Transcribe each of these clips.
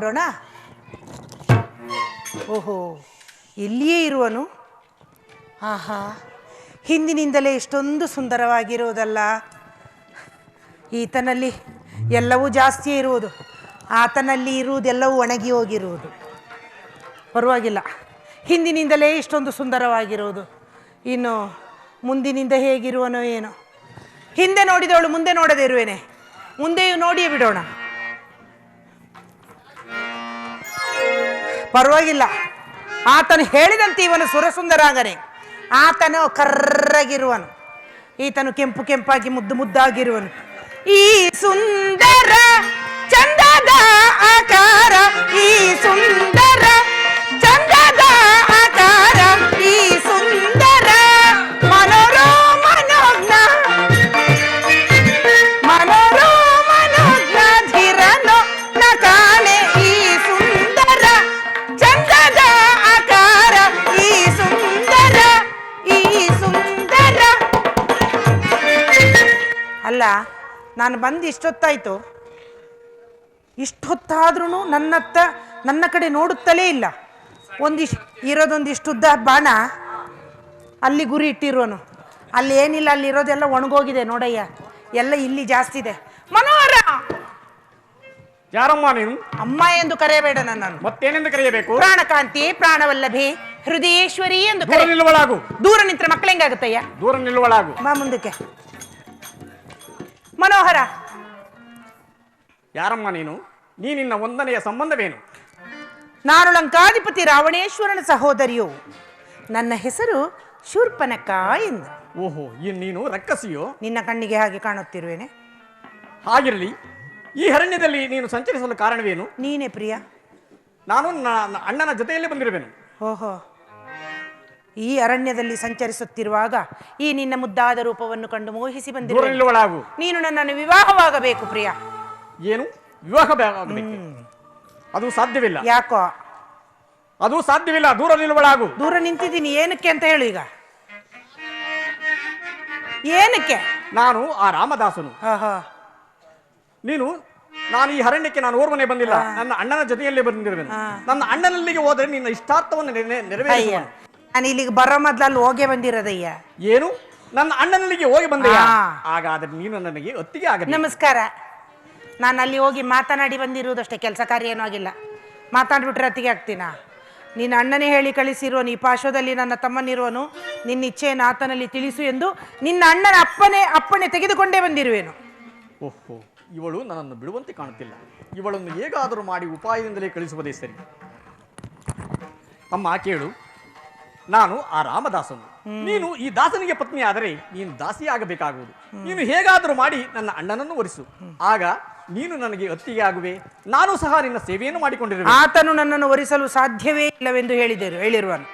ನೋಡೋಣ. ಓಹೋ, ಇಲ್ಲಿಯೇ ಇರುವನು. ಆಹಾ, ಹಿಂದಿನಿಂದಲೇ ಇಷ್ಟೊಂದು ಸುಂದರವಾಗಿರುವುದಲ್ಲ. ಈತನಲ್ಲಿ ಎಲ್ಲವೂ ಜಾಸ್ತಿಯೇ ಇರುವುದು, ಆತನಲ್ಲಿ ಇರುವುದೆಲ್ಲವೂ ಒಣಗಿ ಹೋಗಿರುವುದು. ಪರವಾಗಿಲ್ಲ, ಹಿಂದಿನಿಂದಲೇ ಇಷ್ಟೊಂದು ಸುಂದರವಾಗಿರುವುದು. ಇನ್ನು ಮುಂದಿನಿಂದ ಹೇಗಿರುವನೋ ಏನೋ. ಹಿಂದೆ ನೋಡಿದವಳು ಮುಂದೆ ನೋಡದೇ ಇರುವೇನೆ, ಮುಂದೆಯೂ ನೋಡಿಯೇ ಬಿಡೋಣ. ಪರವಾಗಿಲ್ಲ, ಆತನು ಹೇಳಿದಂತೆ ಇವನು ಸುರಸುಂದರಾಗನೆ. ಆತನು ಕರ್ರಗಿರುವನು, ಈತನು ಕೆಂಪು ಕೆಂಪಾಗಿ ಮುದ್ದು ಮುದ್ದಾಗಿರುವನು. ಈ ಸುಂದರ ಚಂದದ ಆಕಾರ, ಈ ಸುಂದರ ಚಂದದ ಆಕಾರ, ಈ ಸುಂದರ ಮನೋರೋಮನೋಜ್ಞ ಮನೋರೋಮನೋಜ್ಞ ಧಿರನೋ ನ ಕಾಣೆ. ಈ ಸುಂದರ ಚಂದದ ಆಕಾರ, ಈ ಸುಂದರ, ಈ ಸುಂದರ. ಅಲ್ಲ, ನಾನು ಬಂದು ಇಷ್ಟೊತ್ತಾಯ್ತು, ಇಷ್ಟೊತ್ತಾದ್ರೂ ನನ್ನ ಕಡೆ ನೋಡುತ್ತಲೇ ಇಲ್ಲ. ಇರೋದೊಂದಿಷ್ಟುದ್ದ ಬಾಣ ಅಲ್ಲಿ ಗುರಿ ಇಟ್ಟಿರೋನು. ಅಲ್ಲಿ ಏನಿಲ್ಲ, ಅಲ್ಲಿರೋದೆಲ್ಲ ಒಣಗೋಗಿದೆ ನೋಡಯ್ಯ, ಎಲ್ಲ ಇಲ್ಲಿ ಜಾಸ್ತಿ ಇದೆ. ಮನೋಹರ, ಯಾರಮ್ಮ ನೀನು? ಅಮ್ಮ ಎಂದು ಕರೆಯಬೇಡ ನನ್ನನ್ನು. ಮತ್ತೇನೆಂದು ಕರೆಯಬೇಕು? ಪ್ರಾಣಕಾಂತಿ, ಪ್ರಾಣವಲ್ಲಭಿ, ಹೃದಯೇಶ್ವರಿ ಎಂದು ದೂರ ನಿಲ್ಲುವಳಾಗು. ದೂರ ನಿಂತ್ರೆ ಮಕ್ಕಳು ಹೆಂಗಾಗುತ್ತಯ್ಯ? ದೂರ ನಿಲ್ಲುವಳಾಗು. ಬಾ ಮುಂದಕ್ಕೆ. ಮನೋಹರ, ಯಾರಮ್ಮ ನೀನು? ನಿನ್ನ ವಂದನೆಯ ಸಂಬಂಧವೇನು? ನಾನು ಲಂಕಾಧಿಪತಿ ರಾವಣೇಶ್ವರನ ಸಹೋದರಿಯು. ನನ್ನ ಹೆಸರು ಶೂರ್ಪನಖ ಎಂದು. ಓಹೋ, ನೀನು ರಕ್ಕಸಿಯೋ? ನಿನ್ನ ಕಣ್ಣಿಗೆ ಹಾಗೆ ಕಾಣುತ್ತಿರುವೇನೆ. ಹಾಗಿರಲಿ, ಈ ಅರಣ್ಯದಲ್ಲಿ ನೀನು ಸಂಚರಿಸಲು ಕಾರಣವೇನು? ನೀನೇ ಪ್ರಿಯ. ನಾನು ಅಣ್ಣನ ಜೊತೆಯಲ್ಲೇ ಬಂದಿರುವೆನು. ಓಹೋ, ಈ ಅರಣ್ಯದಲ್ಲಿ ಸಂಚರಿಸುತ್ತಿರುವಾಗ ಈ ನಿನ್ನ ಮುದ್ದಾದ ರೂಪವನ್ನು ಕಂಡು ಮೋಹಿಸಿ ಬಂದಿರುವೆ. ನೀನು ನನ್ನನ್ನು ವಿವಾಹವಾಗಬೇಕು ಪ್ರಿಯ. ಏನು ವಿವಾಹ ಆಗಬೇಕು? ಅದು ಸಾಧ್ಯವಿಲ್ಲ. ಯಾಕೋ? ಅದು ಸಾಧ್ಯವಿಲ್ಲ. ದೂರ ನಿಲ್ಲುವಳಾಗು. ದೂರ ನಿಂತಿದ್ದೀನಿ, ಏನಕ್ಕೆ ಅಂತ ಹೇಳು ಈಗ. ಏನಕ್ಕೆ? ನಾನು ಆ ರಾಮದಾಸನು. ನಾನು ಈ ಅರಣ್ಯಕ್ಕೆ ನಾನು ಓರ್ವನೆ ಬಂದಿಲ್ಲ, ನನ್ನ ಅಣ್ಣನ ಜೊತೆಯಲ್ಲೇ ಬಂದಿರುವೆನು. ನನ್ನ ಅಣ್ಣನಲ್ಲಿಗೆ ಹೋದರೆ ನಿನ್ನ ಇಷ್ಟಾರ್ಥವನ್ನು ನೆರವೇರಿಸುವ. ನಾನು ಇಲ್ಲಿಗೆ ಬರೋ ಮೊದಲಲ್ಲಿ ಹೋಗೇ ಬಂದಿರೋದಯ್ಯ. ಏನು? ನನ್ನ ಅಣ್ಣನಲ್ಲಿಗೆ ಹೋಗಿ ಬಂದೆಯಾ? ಹಾಗಾದ್ರೆ ನೀನು ನನಗೆ ಒತ್ತಿಗೆ ಆಗ. ನಮಸ್ಕಾರ. ನಾನು ಅಲ್ಲಿ ಹೋಗಿ ಮಾತನಾಡಿ ಬಂದಿರುವುದಷ್ಟೇ, ಕೆಲಸ ಕಾರ್ಯ ಏನೂ ಆಗಿಲ್ಲ. ಮಾತಾಡ್ಬಿಟ್ರೆ ಅತ್ತಿಗೆ ಆಗ್ತೀನ? ನಿನ್ನ ಅಣ್ಣನೇ ಹೇಳಿ ಕಳಿಸಿರುವನು, ಈ ಪಾರ್ಶ್ವದಲ್ಲಿ ನನ್ನ ತಮ್ಮನಿರುವನು, ನಿನ್ನ ಇಚ್ಛೆಯನ್ನು ಆತನಲ್ಲಿ ತಿಳಿಸು ಎಂದು ನಿನ್ನ ಅಣ್ಣನ ಅಪ್ಪಣೆ ತೆಗೆದುಕೊಂಡೇ ಬಂದಿರುವೆನು. ಓಹೋ, ಇವಳು ನನ್ನನ್ನು ಬಿಡುವಂತೆ ಕಾಣುತ್ತಿಲ್ಲ. ಇವಳನ್ನು ಹೇಗಾದರೂ ಮಾಡಿ ಉಪಾಯದಿಂದಲೇ ಕಳಿಸುವುದೇ ಸರಿ. ಅಮ್ಮ ಕೇಳು, ನಾನು ಆ ರಾಮದಾಸನು, ನೀನು ಈ ದಾಸನಿಗೆ ಪತ್ನಿ ಆದರೆ ನೀನು ದಾಸಿ ಆಗಬೇಕಾಗುವುದು. ನೀನು ಹೇಗಾದರೂ ಮಾಡಿ ನನ್ನ ಅಣ್ಣನನ್ನು ಒರಿಸು, ಆಗ ನೀನು ನನಗೆ ಅತ್ತಿಗೆ ಆಗುವೆ, ನಾನು ಸಹ ನಿನ್ನ ಸೇವೆಯನ್ನು ಮಾಡಿಕೊಂಡಿರುವೆ. ಆತನು ನನ್ನನ್ನು ಒರಿಸಲು ಸಾಧ್ಯವೇ ಇಲ್ಲವೆಂದು ಹೇಳಿರುವನು.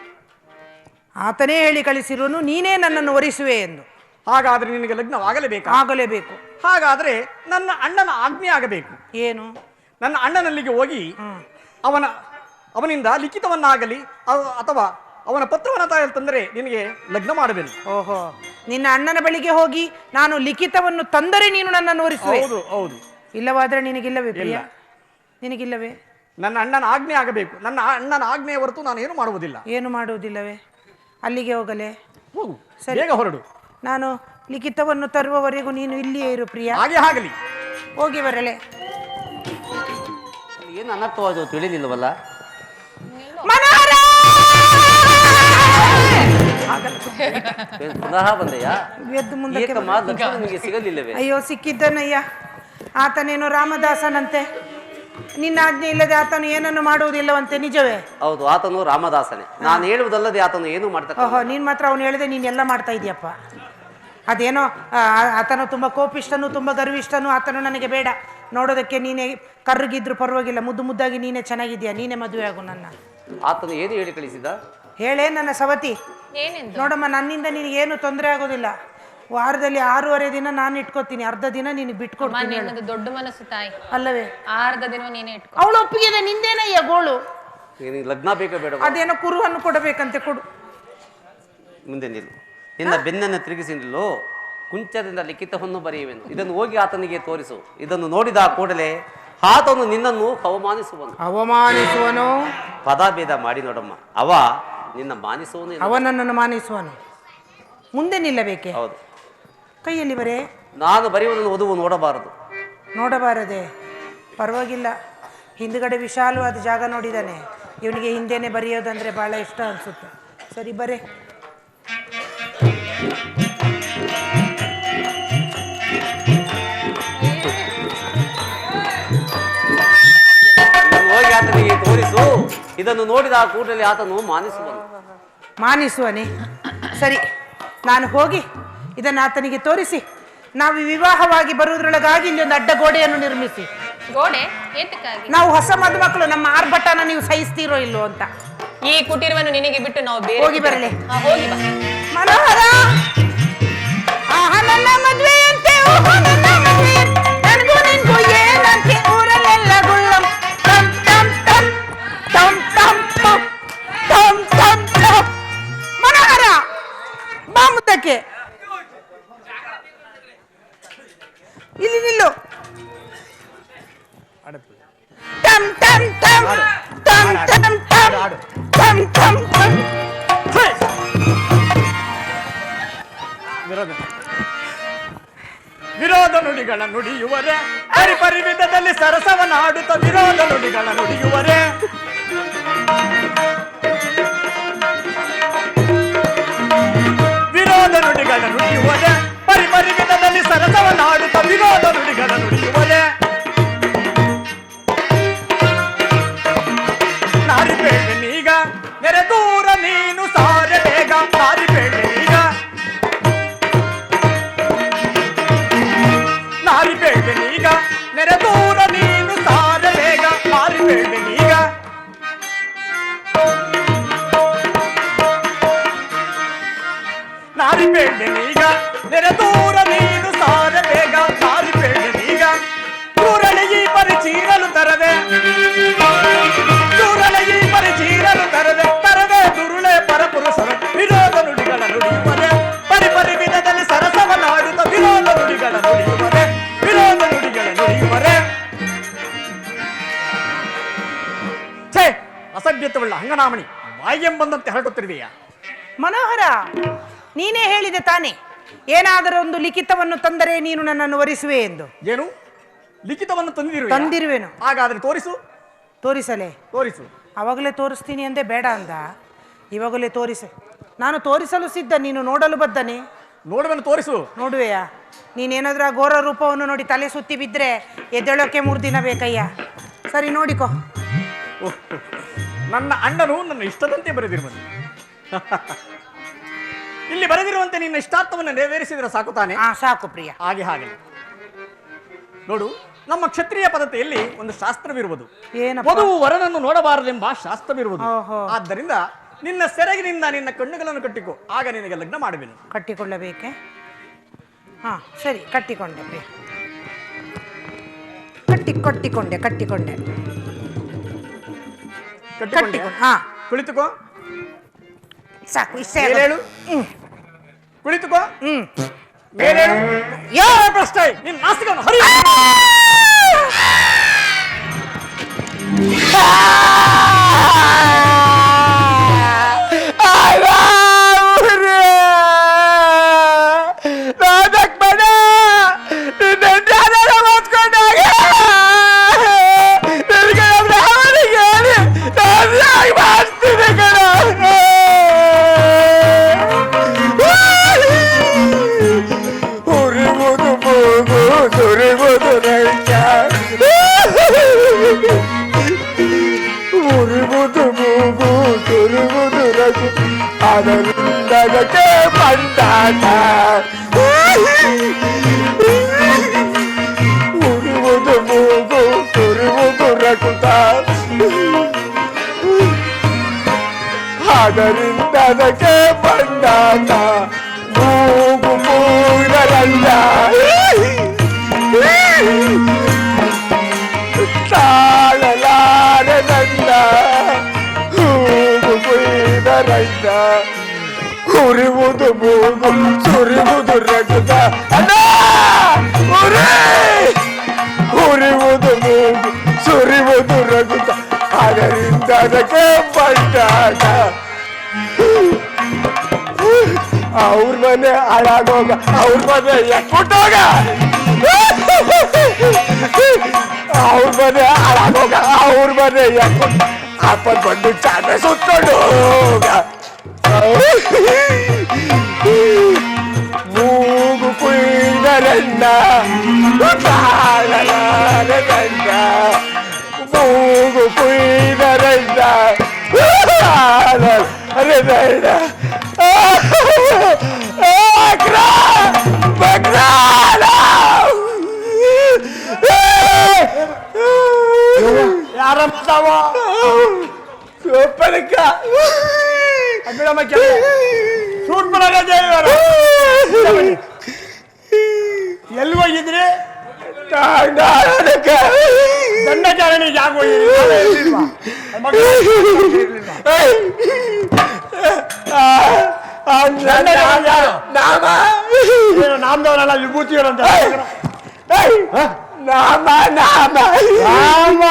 ಆತನೇ ಹೇಳಿ ಕಳಿಸಿರುವನು, ನೀನೇ ನನ್ನನ್ನು ಒರಿಸುವೆ ಎಂದು. ಹಾಗಾದ್ರೆ ನಿನಗೆ ಲಗ್ನವಾಗಲೇಬೇಕು? ಆಗಲೇಬೇಕು. ಹಾಗಾದ್ರೆ ನನ್ನ ಅಣ್ಣನ ಆಜ್ಞೆ ಆಗಬೇಕು. ಏನು? ನನ್ನ ಅಣ್ಣನಲ್ಲಿಗೆ ಹೋಗಿ ಅವನಿಂದ ಲಿಖಿತವನ್ನಾಗಲಿ ಅಥವಾ ಅವನ ಪತ್ರವನ್ನ ತಂದರೆ ನಿನಗೆ ಲಗ್ನ ಮಾಡಬೇಕು. ಓಹೋ, ನಿನ್ನ ಅಣ್ಣನ ಬಳಿಗೆ ಹೋಗಿ ನಾನು ಲಿಖಿತವನ್ನು ತಂದರೆ ನೀನು ನನ್ನನ್ನು ಒರಿಸುವೆ? ಹೌದು ಹೌದು. ಇಲ್ಲವಾದ್ರೆ ನಿನಗಿಲ್ಲವೇ ಪ್ರಿಯ? ನಿನಗಿಲ್ಲವೇ? ನನ್ನ ಅಣ್ಣನ ಆಜ್ಞೆ ಆಗಬೇಕು. ನನ್ನ ಅಣ್ಣನ ಆಜ್ಞೆಯ ಹೊರತು ನಾನು ಏನು ಮಾಡುವುದಿಲ್ಲ. ಏನು ಮಾಡುವುದಿಲ್ಲವೇ? ಅಲ್ಲಿಗೆ ಹೋಗಲೇ? ಹೋಗು, ಸರಿ, ಬೇಗ ಹೊರಡು. ನಾನು ಲಿಖಿತವನ್ನು ತರುವವರೆಗೂ ನೀನು ಇಲ್ಲಿಯೇ ಇರು ಪ್ರಿಯ. ಹಾಗೆ ಆಗಲಿ. ಹೋಗಿ ಬರಲೇ. ಏನು ಅನರ್ಥವಾದ ತಿಳಿಲಿಲ್ಲವಲ್ಲ? ಪುನಃ ಬಂದೆಯಾ? ಎದ್ದು ಮುಂದಕ್ಕೆ ನಿಮಗೆ ಸಿಗಲಿಲ್ಲವೇ? ಅಯ್ಯೋ, ಸಿಕ್ಕಿದ್ದನಯ್ಯ. ಆತನೇನೋ ರಾಮದಾಸನಂತೆ, ನಿನ್ನ ಆಜ್ಞೆ ಇಲ್ಲದೆ ಆತನು ಏನನ್ನು ಮಾಡುವುದಿಲ್ಲವಂತೆ. ನಿಜವೇ? ಹೌದು, ಆತನು ರಾಮದಾಸನೇ. ನಾನು ಹೇಳುವುದಲ್ಲದೆ ಆತನು ಏನು ಮಾಡ್ತಾ. ಓಹೋ, ನೀನ್ ಮಾತ್ರ ಅವನು ಹೇಳಿದೆ ನೀನೆಲ್ಲ ಮಾಡ್ತಾ ಇದೀಯಪ್ಪ. ಅದೇನೋ ಆತನು ತುಂಬ ಕೋಪಿಷ್ಟನು, ತುಂಬ ಗರ್ವಿಷ್ಠನು. ಆತನು ನನಗೆ ಬೇಡ. ನೋಡೋದಕ್ಕೆ ನೀನೇ ಕರ್ರಗಿದ್ರು ಪರವಾಗಿಲ್ಲ, ಮುದ್ದು ಮುದ್ದಾಗಿ ನೀನೇ ಚೆನ್ನಾಗಿದ್ಯಾ, ನೀನೇ ಮದುವೆ ಆಗು ನನ್ನ. ಆತನು ಏನು ಹೇಳಿ ಕಳಿಸಿದ? ಹೇಳೇ ನನ್ನ ಸವತಿ. ನೋಡಮ್ಮ, ನನ್ನಿಂದ ನಿನಗೇನು ತೊಂದರೆ ಆಗೋದಿಲ್ಲ. ವಾರದಲ್ಲಿ 6 ದಿನ ನಾನು ಇಟ್ಕೋತೀನಿ, ಅರ್ಧ ದಿನ ನೀನು ಬಿಟ್ಕೊಡ್ತೀನಿ. ದೊಡ್ಡ ಮನಸ್ಸು ತಾಯಿ ಅಲ್ಲವೇ? ಅರ್ಧ ದಿನ ನೀನೇ ಇಟ್ಕೊ. ಅವಳು ಒಪ್ಪಿಗೆ ನಿಂದೇನಯ್ಯ ಗೋಳು. ಲಗ್ನ ಬೇಕಾ ಬೇಡ? ಅದೇನೋ ಕುರುಹನ್ನು ಕೊಡಬೇಕಂತೆ, ಕೊಡು. ಮುಂದೆ ನಿಲ್ಲು. ನಿನ್ನ ಬೆನ್ನನ್ನು ತಿರುಗಿಸಿ ನಿಲ್ಲು. ಕುಂಚದಿಂದ ಲಿಖಿತವನ್ನು ಬರೆಯುವೆನು. ಇದನ್ನು ಹೋಗಿ ಆತನಿಗೆ ತೋರಿಸು. ಇದನ್ನು ನೋಡಿದ ಕೂಡಲೇ ಆತನು ನಿನ್ನನ್ನು ಅವಮಾನಿಸುವನು. ಅವಮಾನಿಸುವನು? ಪದಭೇದ ಮಾಡಿ ನೋಡಮ್ಮ. ಅವ ನಿನ್ನ ಮಾನಿಸುವನು ಇಲ್ಲ. ಅವನನ್ನು ಮಾನಿಸುವನು. ಮುಂದೆ ನಿಲ್ಲಬೇಕೆ? ಹೌದು. ಕೈಯಲ್ಲಿ ಬರೇ ನಾನು ಬರೆಯುವುದನ್ನು ವಧುವು ನೋಡಬಾರದು. ನೋಡಬಾರದೆ? ಪರವಾಗಿಲ್ಲ, ಹಿಂದ್ಗಡೆ ವಿಶಾಲವಾದ ಜಾಗ ನೋಡಿದ್ದಾನೆ. ಇವನಿಗೆ ಹಿಂದೆನೆ ಬರೆಯೋದಂದ್ರೆ ಬಹಳ ಇಷ್ಟ ಅನ್ಸುತ್ತೆ. ಸರಿ ಬರೇ. ಇದನ್ನು ಹೋಗಿ ಆತನಿಗೆ ತೋರಿಸು. ಇದನ್ನು ನೋಡಿದ ಕೂಡಲೇ ಆತನು ಮಾನಿಸುವನು. ಮಾನಿಸುವನೇ? ಸರಿ, ನಾನು ಹೋಗಿ ಇದನ್ನು ಆತನಿಗೆ ತೋರಿಸಿ ನಾವು ವಿವಾಹವಾಗಿ ಬರುವುದರೊಳಗಾಗಿ ಇಲ್ಲೊಂದು ಅಡ್ಡ ಗೋಡೆಯನ್ನು ನಿರ್ಮಿಸಿ. ಗೋಡೆ ಏತಕ್ಕಾಗಿ? ನಾವು ಹೊಸ ಮದುಮಕ್ಕಳು, ನಮ್ಮ ಆರ್ಭಟನ ನೀವು ಸಹಿಸ್ತೀರೋ ಇಲ್ಲೋ ಅಂತ. ಈ ಕುಟೀರವನ್ನು ನಿನಗೆ ಬಿಟ್ಟು ನಾವು ಬೇರೆ ಹೋಗಿ ಬರಲಿ. ಹೋಗಿ ಬಾ. ಮನೋಹರ, ಆಹಾ ನನ್ನ ಮದುವೆಯಂತೆ, ಓಹೋ ನನ್ನ ಮದುವೆಯಂತೆ, ನನಗೂ ನಿನ್ಗೂ ಏನಂತೆ ಊರಲ್ಲೆಲ್ಲ ಗುಳ್ಳಂ ಟಂ ಟಂ ಟಂ ಟಂ ಟಂ ಟಂ ಟಂ ಟಂ ಟಂ. ಮನೋಹರ ಬಾ ಮುದ್ದಕ್ಕೆ, ಇಲ್ಲಿ ನಿಲ್ಲು. ಟಂ ಟಂ ಟಂ ಟಂ ಟಂ ಟಂ ಟಂ ಟಂ. ವಿರೋಧ ನುಡಿಗಳ ನುಡಿಯುವರೆ, ಪರಿಪರಿವಿಧದಲ್ಲಿ ಸರಸವನ್ನಾಡುತ್ತ ವಿರೋಧ ನುಡಿಗಳ ನುಡಿಯುವರೆ. ವಿರೋಧ ನುಡಿಗಳ ನುಡಿಯುವರೆ, ಪರಿಪರಿವಿಧದಲ್ಲಿ ಸರಸವನ್ನಾಡುತ್ತ ವಿರೋಧ ನುಡಿಗಳ ನುಡಿಯುವರೆ. ನಾರಿಬೇಡ ನೀಗ ನೆರೆ ದೂರ ನೀನು ಸಾರೆ ಬೇಗ. ನಾರಿಬೇಡ ನೀಗ, ನಾರಿಬೇಡ ನೀಗ ನೆರೆ ದೂರ ನೀನು ಸಾರೆ ಬೇಗ. ನಾರಿಬೇಡ ನೀಗ, ನಾರಿಬೇಡ ನೀಗ ನೆರೆ ದೂರ ನೀನು ಸಾರೆ ಬೇಗ. ನಾರಿಬೇಡ ನೀಗ, ದೂರಳೆಗಿ ಪರಿಚೀರಲು ತರದೆ, ದೂರಳೆಗಿ ಪರಿಚೀರಲು ತರದೆ, ತರದೆ ದುರುಳೆ ಪರಪುರುಷರ ವಿರೋಧ ನುಡಿಗಳ ನುಡಿಯುವರೆ. ಪರಿಪರಿವಿಧದಲ್ಲಿ ಸರಸವನ್ನಾಡುತ್ತ ವಿರೋಧ ನುಡಿಗಳ ನುಡಿಯುವರೆ, ವಿರೋಧ ನುಡಿಗಳ ನುಡಿಯುವರೆ. ಛೇ, ಅಸಭ್ಯತ್ವವುಳ್ಳ ಹಂಗನಾಮಣಿ, ಬಾಯಿಗೆಂಬಂದಂತೆ ಹರಡುತ್ತಿರುವೆಯಾ? ಮನೋಹರ, ನೀನೇ ಹೇಳಿದೆ ತಾನೆ ಏನಾದರೂ ಒಂದು ಲಿಖಿತವನ್ನು ತಂದರೆ ನೀನು ನನ್ನನ್ನು ವರಿಸುವೆ ಎಂದು. ಏನು ಲಿಖಿತವನ್ನು ತಂದಿರುವೆನು. ಹಾಗಾದ್ರೆ ತೋರಿಸು. ತೋರಿಸಲೇ? ತೋರಿಸು. ಅವಾಗಲೇ ತೋರಿಸ್ತೀನಿ ಅಂದೆ, ಬೇಡ ಅಂದ. ಇವಾಗಲೇ ತೋರಿಸೆ. ನಾನು ತೋರಿಸಲು ಸಿದ್ಧ, ನೀನು ನೋಡಲು ಬದ್ದನೆ. ನೋಡುವೆನು, ತೋರಿಸು. ನೋಡುವೆಯಾ? ನೀನೇನಾದ್ರೂ ಆ ಘೋರ ರೂಪವನ್ನು ನೋಡಿ ತಲೆ ಸುತ್ತಿ ಬಿದ್ದರೆ ಎದ್ದೇಳೋಕೆ 3 ದಿನ ಬೇಕಯ್ಯ. ಸರಿ ನೋಡಿಕೋ. ನನ್ನ ಅಣ್ಣನು ನನ್ನ ಇಷ್ಟದಂತೆ ಬರೆದಿರುವನು. ಇಲ್ಲಿ ಬರೆದಿರುವಂತೆ ನಿನ್ನ ಇಷ್ಟಾರ್ಥವನ್ನು ನೆರವೇರಿಸಿದ್ರೆ ಸಾಕು ತಾನೆ? ಸಾಕು ಪ್ರಿಯ. ಹಾಗೆ ನೋಡು, ನಮ್ಮ ಕ್ಷತ್ರಿಯ ಪದ್ಧತಿಯಲ್ಲಿ ಒಂದು ಶಾಸ್ತ್ರವಿರುವುದು. ಏನಪ್ಪ? ವಧುವು ವರನನ್ನು ನೋಡಬಾರದೆಂಬ ಶಾಸ್ತ್ರವಿರುವುದು. ಓಹೋ. ಆದ್ದರಿಂದ ನಿನ್ನ ಸೆರಗಿನಿಂದ ನಿನ್ನ ಕಣ್ಣುಗಳನ್ನು ಕಟ್ಟಿಕೊ, ಆಗ ನಿನಗೆ ಲಗ್ನ ಮಾಡುವೆನು. ಕಟ್ಟಿಕೊಳ್ಳಬೇಕೆ? ಸರಿ, ಕಟ್ಟಿಕೊಂಡೆ ಪ್ರಿಯ. ಕಟ್ಟಿಕೊಂಡೆ. ಕುಳಿತುಕೋ. ಸಾಕು, ಇಷ್ಟ ಹೇಳು. ಕುಳಿತುಕೋ. ಮೇಲೇಳು. ಯಾವ ಪ್ರಶ್ನೆ? ನಿನ್ನ ನಾಸಿಕವನ್ನು ಹರಿ. ಅದಕ್ಕೆ ಬಂದಾಟ ಉರುವುದು ಮೂಗು ತುರುವುದು ರಕುತ, ಅದರಿಂದ ಅದಕ್ಕೆ ಬಂದಾಟ ಮೂಗು ಮೂರಲ್ಲ ತಾಳಲಾರೆ ನಂದ ಮೂಗು ಮುಯ್ದರಂದ. ಉರಿವುದು ಮೂಗು ಸುರಿವುದು ರಕ್ತ, ಉರಿವುದು ಮೂಗು ಅದರಿಂದ ಅದಕ್ಕೆ ಬಂದಾಗ ಅವ್ರ ಮನೆ ಹಾಳಾಗೋಗ ಅವ್ರ ಮನೆ ಎಕ್ಕೊಟ್ಟೋಗ ಅವ್ರ ಮನೆ ಹಾಳಾಗೋಗ ಅವ್ರ ಮನೆ ಎಕ್ಕೊಟ್ಟ ಅಪ್ಪ ಬಂದು ಚಾಟ ಸುತ್ಕೊಂಡು ಹೋಗ ಮೂಗು ಕುಯ್ದರಣ್ಣ ಬಾಳಲಾರದಣ್ಣ ಮೂಗು ಕುಯ್ದರಣ್ಣ ಅರೆದಣ್ಣ ಯಾರ ಮಾತಾವ ಸೂಪರ್ಕ ಶೂಟ್ ಮಾಡಾಗದೆ ಎಲ್ಲಿ ಹೋಗಿದ್ರಿ ದಂಡಚಾರಣೆಗೆ ಯಾಕೆ ಹೋಗಿದ್ರಿ ನಾಮದವರೆಲ್ಲ ವಿಭೂತಿಯವರಂತ ನಾಮ ನಾಮ ನಾಮ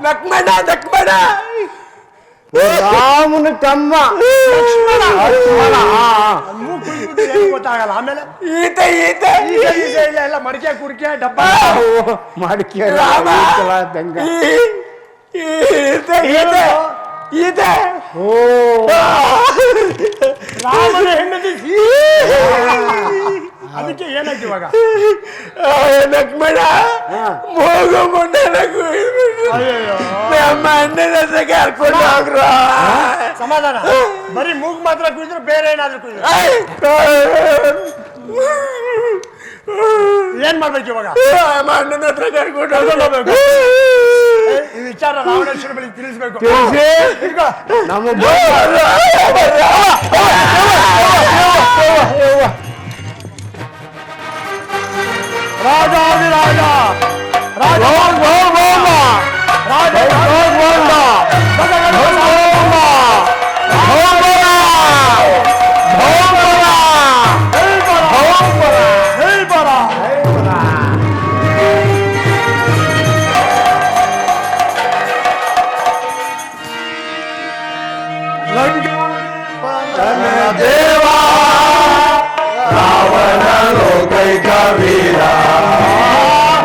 ಲಕ್ಷ್ಮಣ ಲಕ್ಷ್ಮಣ ರಾಮನ ತಮ್ಮ ಗೊತ್ತಾಗಲ್ಲ ಆಮೇಲೆ ಈತ ಈತ ಎಲ್ಲ ಮಡಿಕೆ ಕುಡಿಕೆ ಡಬ್ಬ ಮಡಿಕೆ ರಾಮ ಈತ ಈತ ಈತ ಓ ರಾಮನ ಹೆಂಡತಿ ಅದಕ್ಕೆ ಏನಾಯ್ತು ಇವಾಗ ಲಕ್ಷ್ಮಣ ಮೂಗು ಮುಂದೆ ನಮ್ಮ ಅಣ್ಣನ ಹತ್ರ ಕರ್ಕೊಂಡು ಹೋಗ್ರ ಸಮಾಧಾನ ಬರೀ ಮೂಗು ಮಾತ್ರ ಕುಯ್ದ್ರು ಬೇರೆ ಏನಾದ್ರು ಕುಯ್ದ್ರು ಏನ್ ಮಾಡ್ಬೇಕು ಇವಾಗ ನಮ್ಮ ಅಣ್ಣನ ಹತ್ರ ಕರ್ಕೊಂಡು ಹೋಗ್ಬೇಕು ಈ ವಿಚಾರ ರಾವಣೇಶ್ವರ ಬಳಿ ತಿಳಿಸ್ಬೇಕು ನಮ್ಮ ರಾಜಾದಿರಾಜ ರಾಜ ದೇವಾ ರಾವಣ ಲೋಕೈಕ ವೀರ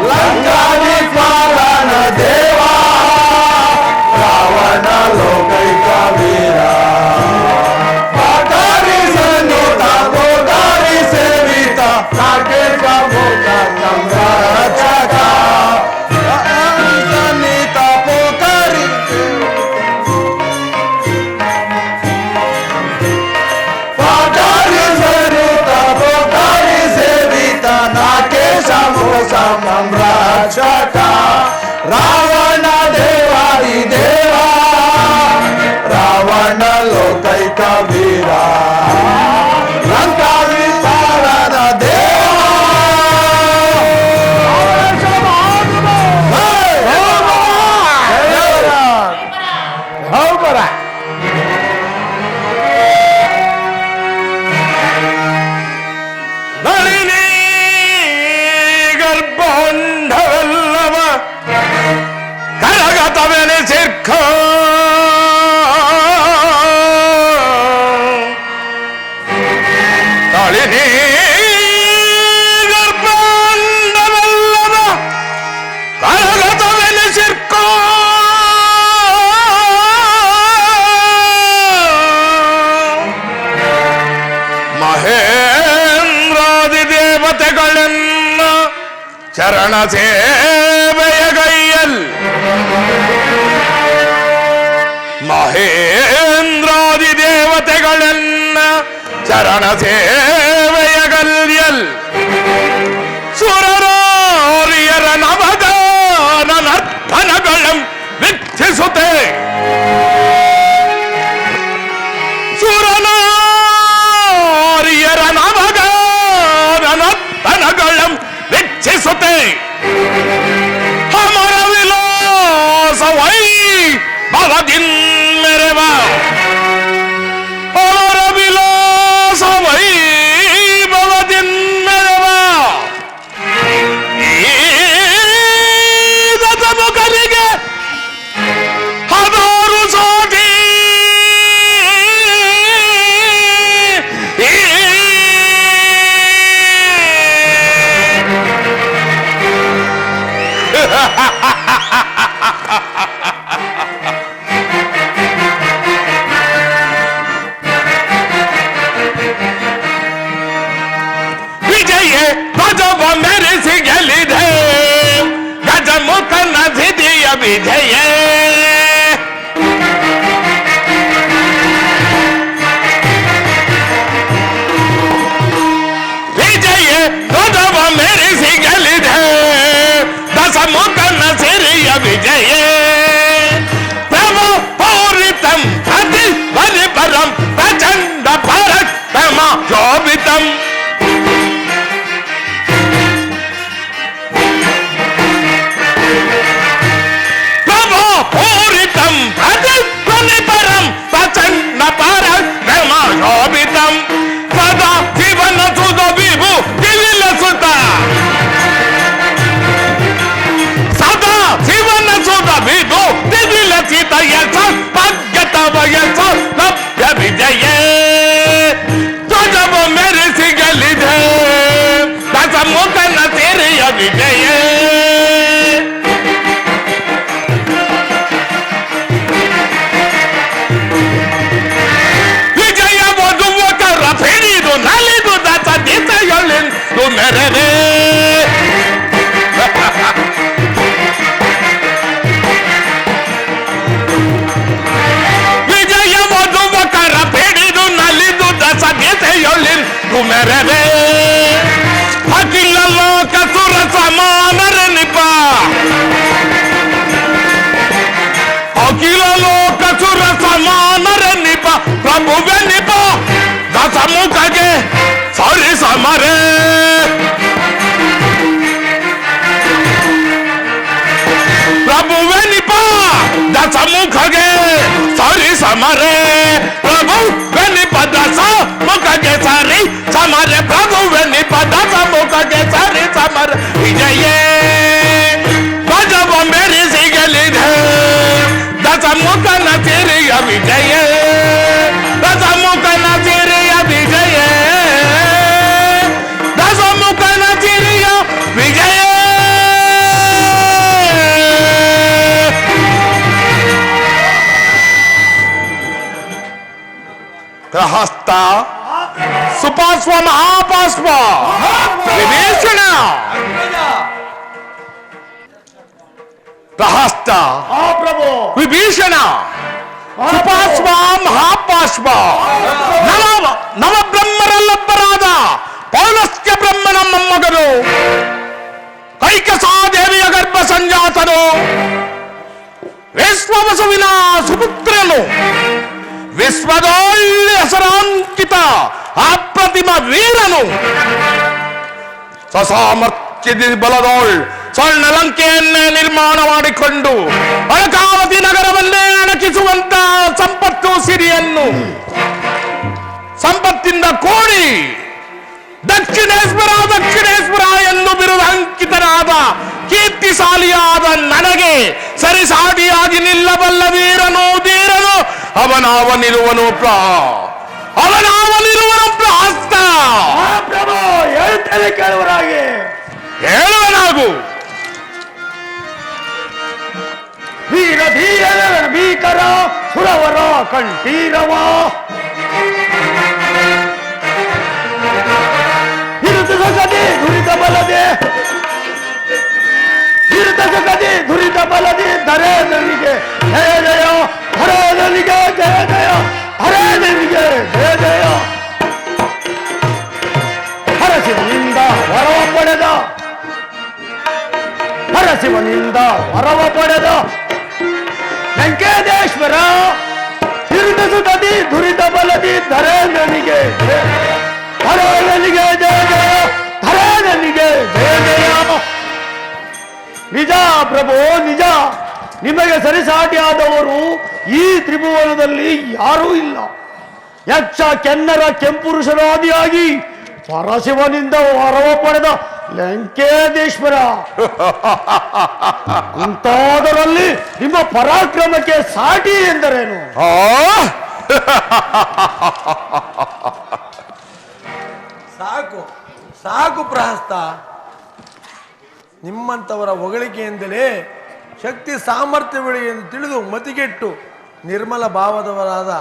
ಲಂಕಾದಿ ಪಾಲನ ದೇವಾ ರಾವಣ ಲೋಕೈಕ ವೀರ ಪಾತಾರಿ ಸಂಗೀತ ಗೋದಾರಿ ಸೇವಿತ ನಾಗೇಶ ಭೂತ ಸಂರಕ್ಷಕ ಸಂಗೀತ ಪೋತಾರಿ ಸಂರಕ್ಷಕ ರಾವಣ ದೇವಾದಿ ದೇವ ರಾವಣ ಲೋಕೈಕ ವೀರ ಲಂಕಾದಿ ಪಾಲನ ದೇವ ಹೌಬರ ನಳಿನಿ ಗರ್ಭಂಡವೆಲ್ಲವ ಕರಗತವೆನಿಸಿರ್ಕ ನಳಿನಿ ಗರ್ಭಂಡವೆಲ್ಲವ ಕರಗತವೆನಿಸಿರ್ಕ ಮಹೇಂದ್ರಾದಿ ದೇವತೆಗಳನ್ನ ಚರಣ ಸೇವೆಯ ಗೈಯಲ್ ಮಹೇಂದ್ರಾದಿ ದೇವತೆಗಳನ್ನ ಚರಣ ಸೇವೆಯ ಗಲ್ಯಲ್ ಸುರರಾರಿಯರ ನವಗಾನ ನರ್ತನಗಳಂ ವೀಕ್ಷಿಸುತ್ತೆ ಸುರನಾರಿಯರ ನವಗಾನ ನರ್ತನಗಳಂ ವೀಕ್ಷಿಸುತ್ತೆ ಅಮರ ವಿಲಾಸವೈ ಭವದಿನ್ಮೆರೆವ ಅಮರ ವಿಲಾಸವೈ ಭವದಿನ್ಮೆರೆವ ವಿಜಯ ವಿಜಯ ಧ್ವಜವ ಮೆರೆಸಿಗಲಿದೆ ದಶಮುಖನ ಸಿರಿಯ ವಿಜಯ ಪ್ರಭು ಪೌರಿತಂ ಪ್ರತಿ ಪರಿಪರಂ ಪ್ರಚಂಡ ಪರಕ್ರಮ ಶೋಭಿತಂ ಪ್ರಭು ಪೂರಿತಂ ಪ್ರತಿ ಪರಿಪರಂ ಪ್ರಚಂಡ ಪರಕ್ರಮ ಶೋಭಿತಂ ಸದಾ ಜೀವನ ಸುತ ವಿಭು ದಿವಿಲಸುತ ಸದಾ ಜೀವನ ಸುತ ವಿಭು ದಿವಿಲಸಿತ ಯಶ ಪದ್ಯತ ವಯಸ ಲಭ್ಯ ವಿಜಯ ಧ್ವಜವು ಮೆರೆಸಿಗಲಿದೆ ದಶಮುಖನ ತೆರೆಯ ವಿಜಯ ವಿಜಯ ವಧುವಕರ ಫೆರಿದು ನಲಿದು ದಸ ದಿಸೆಯೊಳೆಂದು ಮೆರೆದೆ ವಿಜಯ ವಧುವಕರ ಫೆರಿದು ನಲಿದು ದಸ ದಿಸೆಯೊಳೆಂದು ಮೆರೆದೆ ಅಖಿಲ ಲೋಕ ಸುರ ಸಮಾನರ ನಿಪ ಅಖಿಲ ಲೋಕ ಸುರ ಸಮಾನರ ನಿಪ ಪ್ರಭುವೆ ನಿಪ ದಶಮುಖಗೆ ಸರಿ ಸಮರೆ ಪ್ರಭುವೆ ನಿಪ ದಶಮುಖಗೆ ಸರಿ ಸಮರೆ ಪ್ರಭುವೆ ನಿಪ ದಶಮುಖಗೆ ಸರಿ ಸಮರೆ ಪ್ರಭುವೆ ನಿಪ ದಶಮುಖಗೆ ಸರಿ ಸಮರೆ ವಿಜಯ ಧ್ವಜವ ಮೆರೆಸಿಗಲಿದೆ ದಶಮುಖನ ಸಿರಿಯ ವಿಜಯ ದಶಮುಖನ ಸಿರಿಯ ವಿಜಯ ದಶಮುಖನ ಸಿರಿಯ ವಿಜಯ ಪ್ರಹಸ್ತ ಸುಪಾರ್ಶ್ವ ಮಹಾಪಾರ್ಶ್ವ ವಿಭೀಷಣ ಪ್ರಹಸ್ತ ಪ್ರಭು ವಿಭೀಷಣ ಸುಪಾರ್ಶ್ವ ಮಹಾಪಾರ್ಶ್ವ ನವಬ್ರಹ್ಮರಲ್ಲೊಬ್ಬರಾದ ಪೌಲಸ್ತ್ಯ ಬ್ರಹ್ಮನ ಮೊಮ್ಮಗನು ಕೈಕಸಾದೇವಿಯ ಗರ್ಭ ಸಂಜಾತನು ವಿಶ್ವವಸುವಿನ ಸುಪುತ್ರನು ವಿಶ್ವದೊಳ್ಳೆ ಹೆಸರಾಂಕಿತ ಅಪ್ರತಿಮ ವೀರನು ಸಸಾಮರ್ಥ್ಯದ ಬಲದೋಳ್ ಸ್ವರ್ಣ ಲಂಕೆಯನ್ನೇ ನಿರ್ಮಾಣ ಮಾಡಿಕೊಂಡು ಅಳಕಾವತಿ ನಗರವನ್ನೇ ಅಣಕಿಸುವಂತ ಸಂಪತ್ತು ಸಿರಿಯನ್ನು ಸಂಪತ್ತಿಂದ ಕೂಡಿ ದಕ್ಷಿಣೇಶ್ವರ ಎಂದು ಬಿರುದಂಕಿತನಾದ ಕೀರ್ತಿಶಾಲಿಯಾದ ನನಗೆ ಸರಿಸಾಟಿಯಾಗಿ ನಿಲ್ಲಬಲ್ಲ ವೀರನು ಅವನಾವನಿರುವನು ಪ್ರಹಸ್ತ ಪ್ರಭು ಹೇಳ್ತೇನೆ ಕೇಳುವರಾಗಿ ಹೇಳುವನಾಗು ವೀರ ಧೀರ ಭೀಕರ ಸುರವರ ಕಂಠೀರವ ಹಿರುತಗದೆ ದುರಿತ ಬಲದೆ ಹಿರುತಗದೆ ದುರಿತ ಬಲದೆ ಧರೆ ನನಗೆ ಜಯ ಜಯ ಹರೇ ನನಗೆ ಜಯ ಜಯ ಹರೇ ನನಗೆ ಜಯ ಜಯ ಹರಸಿವನಿಂದ ವರವ ಪಡೆದ ಹರಸಿವನಿಂದ ವರವ ಪಡೆದ ಲಂಕೇದೇಶ್ವರ ಹಿರುತಸುತದಿ ದುರಿತ ಬಲದಿ ಧರೆ ನನಗೆ ಹರೇ ನನಗೆ ಜಯ ಜಯ ಹರೇ ನನಗೆ ಜಯ ಜಯ ನಿಜ ಪ್ರಭು ನಿಜ ನಿಮಗೆ ಸರಿಸಾಟಿಯಾದವರು ಈ ತ್ರಿಭುವನದಲ್ಲಿ ಯಾರೂ ಇಲ್ಲ ಯಕ್ಷ ಕೆನ್ನರ ಕೆಂಪುರುಷರಾದಿಯಾಗಿ ಪರಶಿವನಿಂದ ವರವ ಪಡೆದ ಲಂಕೇದೇಶ್ವರ ಅಂತಾದರಲ್ಲಿ ನಿಮ್ಮ ಪರಾಕ್ರಮಕ್ಕೆ ಸಾಟಿ ಎಂದರೇನು? ಸಾಕು ಸಾಕು ಪ್ರಹಸ್ತ. ನಿಮ್ಮಂಥವರ ಹೊಗಳಿಕೆಯಿಂದಲೇ ಶಕ್ತಿ ಸಾಮರ್ಥ್ಯಗಳು ಎಂದು ತಿಳಿದು ಮತಿಗೆಟ್ಟು ನಿರ್ಮಲ ಭಾವದವರಾದ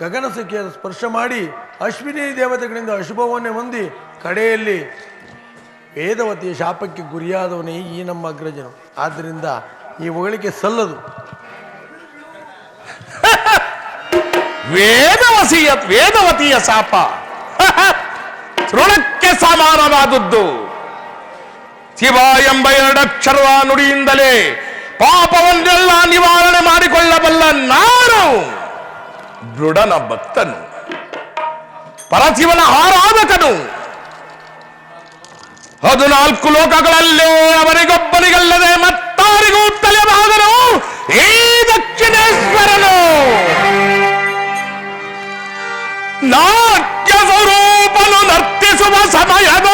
ಗಗನಸುಖಿಯನ್ನು ಸ್ಪರ್ಶ ಮಾಡಿ ಅಶ್ವಿನಿ ದೇವತೆಗಳಿಂದ ಅಶುಭವನ್ನೇ ಹೊಂದಿ ಕಡೆಯಲ್ಲಿ ವೇದವತಿಯ ಶಾಪಕ್ಕೆ ಗುರಿಯಾದವನೇ ಈ ನಮ್ಮ ಅಗ್ರಜನು. ಆದ್ದರಿಂದ ಈ ಹೊಗಳಿಕೆ ಸಲ್ಲದು. ವೇದವತಿಯ ಶಾಪ ತೃಣಕ್ಕೆ ಸಮಾನವಾದದ್ದು. ಶಿವ ಎಂಬ ಎರಡಕ್ಷರದ ನುಡಿಯಿಂದಲೇ ಪಾಪವನ್ನೆಲ್ಲ ನಿವಾರಣೆ ಮಾಡಿಕೊಳ್ಳಬಲ್ಲ ನಾನು ದೃಢನ ಭಕ್ತನು, ಪರಶಿವನ ಆರಾಧಕನು. 14 ಲೋಕಗಳಲ್ಲೇ ಅವರಿಗೊಬ್ಬರಿಗಲ್ಲದೆ ಮತ್ತಾರಿಗೂ ತಲೆಬಾಗನು ಈ ದಕ್ಷಿಣೇಶ್ವರನು. ನಾಟ್ಯ ಸ್ವರೂಪನು ನರ್ತಿಸುವ ಸಮಯದ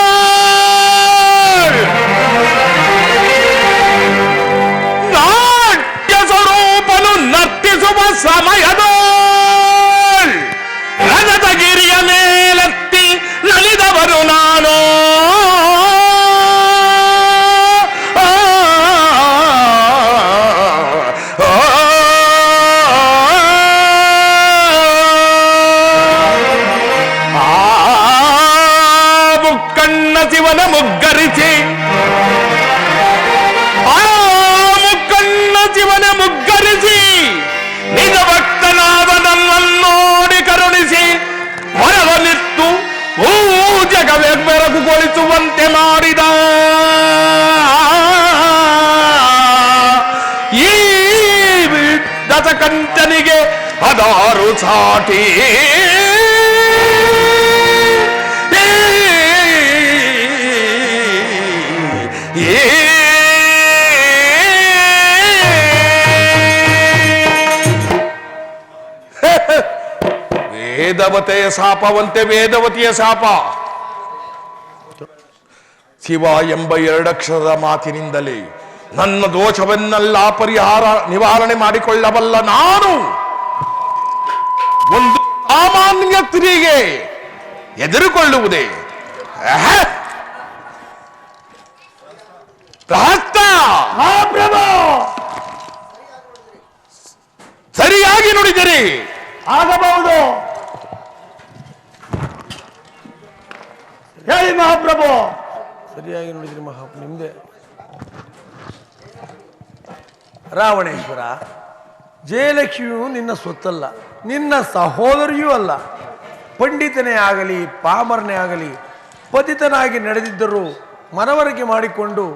ರಜತಗಿರಿಯ ಮೇಲೆತ್ತಿ ನಲಿದವರು ನಾನು. ಮುಕ್ಕಣ್ಣ ಶಿವನ ಮುಗ್ಗರಿಸಿ ಶಿವನ ಮುಗ್ಗರಿಸಿ ನಿಜ ಭಕ್ತನಾದ ನನ್ನನ್ನು ನೋಡಿ ಕರುಣಿಸಿ ಹೊರವನಿತ್ತು ಜಗವೇ ಬೆರಗುಗೊಳಿಸುವಂತೆ ಮಾಡಿದ ಈ ದಶಕಂಠನಿಗೆ ಅದಾರು ಸಾಟಿ. ವೇದವತೆಯ ಶಾಪವಂತೆ ವೇದವತಿಯ ಶಾಪ. ಶಿವ ಎಂಬ ಎರಡಕ್ಷರದ ಮಾತಿನಿಂದಲೇ ನನ್ನ ದೋಷವನ್ನೆಲ್ಲ ಪರಿಹಾರ ನಿವಾರಣೆ ಮಾಡಿಕೊಳ್ಳಬಲ್ಲ ನಾನು ಒಂದು ಸಾಮಾನ್ಯ ಸ್ತ್ರೀಗೆ ಎದುರುಕೊಳ್ಳುವುದೇ ಸರಿಯಾಗಿ ನುಡಿದಿರಿ. ಆಗಬಹುದು. ಹೇಳಿ ಮಹಾಪ್ರಭು. ಸರಿಯಾಗಿ ನೋಡಿದ್ರಿ ಮಹಾಪ್ರಭು, ನಿಮ್ದೆ. ರಾವಣೇಶ್ವರ, ಜಯಲಕ್ಷ್ಮಿಯು ನಿನ್ನ ಸ್ವತ್ತಲ್ಲ, ನಿನ್ನ ಸಹೋದರಿಯೂ ಅಲ್ಲ. ಪಂಡಿತನೇ ಆಗಲಿ ಪಾಮರನೇ ಆಗಲಿ ಪತಿತನಾಗಿ ನಡೆದಿದ್ದರೂ ಮನವರಿಕೆ ಮಾಡಿಕೊಂಡು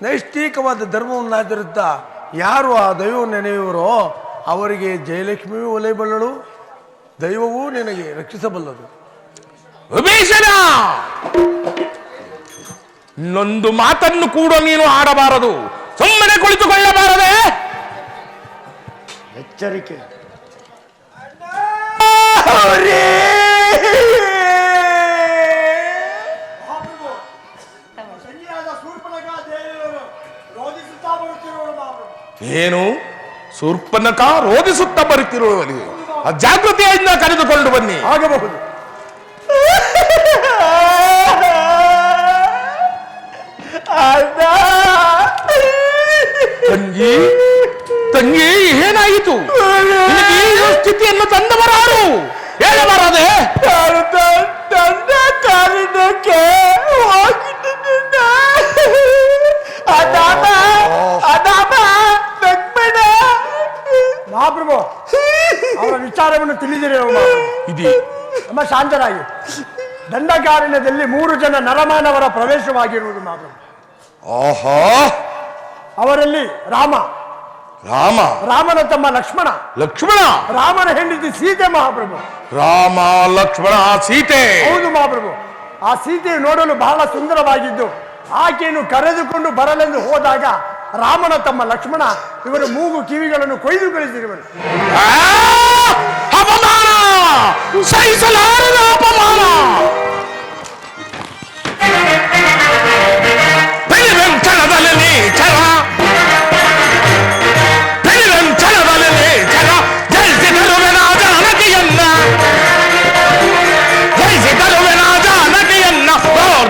ನೈಷ್ಠಿಕವಾದ ಧರ್ಮವನ್ನಾಚರಿಸುತ್ತಾ ಯಾರು ಆ ದೈವವನ್ನು ನೆನೆಯುವರೋ ಅವರಿಗೆ ಜಯಲಕ್ಷ್ಮಿಯೂ ಒಲೆಬಲ್ಲಳು, ದೈವವೂ ನಿನಗೆ ರಕ್ಷಿಸಬಲ್ಲದು. ವಿಭೀಷಣ, ಇನ್ನೊಂದು ಮಾತನ್ನು ಕೂಡ ನೀನು ಆಡಬಾರದು, ಸುಮ್ಮನೆ ಕುಳಿತುಕೊಳ್ಳಬಾರದೆ. ಎಚ್ಚರಿಕೆ. ಏನು ಶೂರ್ಪನಖ ರೋಧಿಸುತ್ತಾ ಬರುತ್ತಿರುವವರಿಗೆ ಜಾಗೃತಿಯಿಂದ ಕರೆದುಕೊಂಡು ಬನ್ನಿ. ಆಗಬಹುದು. ತಂಗಿ ತಂಗಿ, ಏನಾಯಿತು? ಈ ಸ್ಥಿತಿಯನ್ನು ತಂದವರಾರು ಹೇಳಬಾರದೆ? ತಂದ ಕಾರಣಕ್ಕೆ ಮಹಾಪ್ರಭು, ಅವರ ವಿಚಾರವನ್ನು ತಿಳಿದಿರಿ. ನಮ್ಮ ಶಾಂತರಾಗಿ ದಂಡಕಾರಣ್ಯದಲ್ಲಿ 3 ಜನ ನರಮಾನವರ ಪ್ರವೇಶವಾಗಿರುವುದು ಮಹಾಪ್ರಭು. ಆಹಾ, ಅವರಲ್ಲಿ ರಾಮ, ರಾಮನ ತಮ್ಮ ಲಕ್ಷ್ಮಣ, ರಾಮನ ಹೆಂಡತಿ ಸೀತೆ ಮಹಾಪ್ರಭು. ರಾಮ ಲಕ್ಷ್ಮಣ ಸೀತೆ. ಹೌದು ಮಹಾಪ್ರಭು. ಆ ಸೀತೆ ನೋಡಲು ಬಹಳ ಸುಂದರವಾಗಿದ್ದು ಆಕೆಯನ್ನು ಕರೆದುಕೊಂಡು ಬರಲೆಂದು ಹೋದಾಗ ರಾಮನ ತಮ್ಮ ಲಕ್ಷ್ಮಣ ಇವರ ಮೂಗು ಕಿವಿಗಳನ್ನು ಕೊಯ್ದು ಕಳಿಸಿರುವರು. ಅಪಮಾನ, ಸಹಿಸಲಾರದ ಅಪಮಾನ. ಬೆಳಿವೆಂಚನದಲ್ಲಿ ನೀಚರ, ಬೆಳಿವೆಂಚನದಲ್ಲಿ ನೀಚರ, ಜಯಿಸಿದರುವೆನ ಜಾನಕಿಯನ್ನ, ಜಯಿಸಿದರುವೆನ ಜಾನಕಿಯನ್ನ.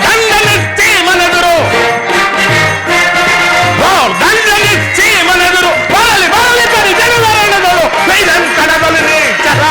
ದಂಡ ನಿತ್ತಿ ಮನೆದರು, ದಂಡ ನಿತ್ತಿ ಮನೆದರು, ಬರಲಿ ಬರಲಿ ಕರಿ ಜನವರಣಗಳು. ಬೆಳಿವೆಂಚನದಲ್ಲಿ ನೀಚರ,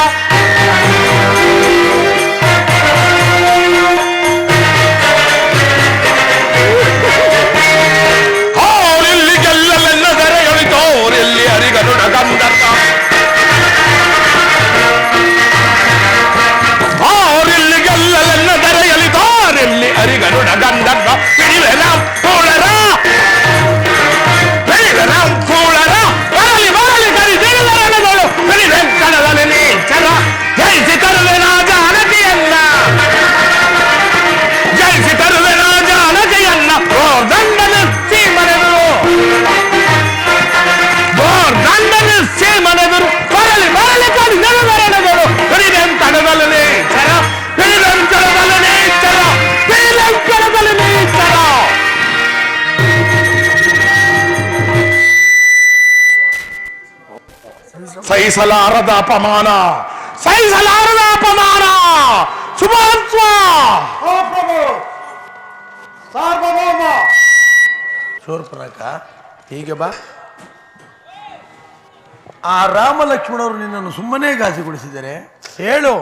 ಸಹಿಸಲಾರದ ಅಪಮಾನ, ಸಹಿಸಲಾರದ ಅಪಮಾನ. ಶುಭಾತ್ಮ ಶೂರ್ಪನಖ, ಹೀಗೆ ಬಾ. ಆ ರಾಮ ಲಕ್ಷ್ಮಣರು ನಿನ್ನನ್ನು ಸುಮ್ಮನೆ ಘಾಸಿಗೊಳಿಸಿದರೆ ಹೇಳು.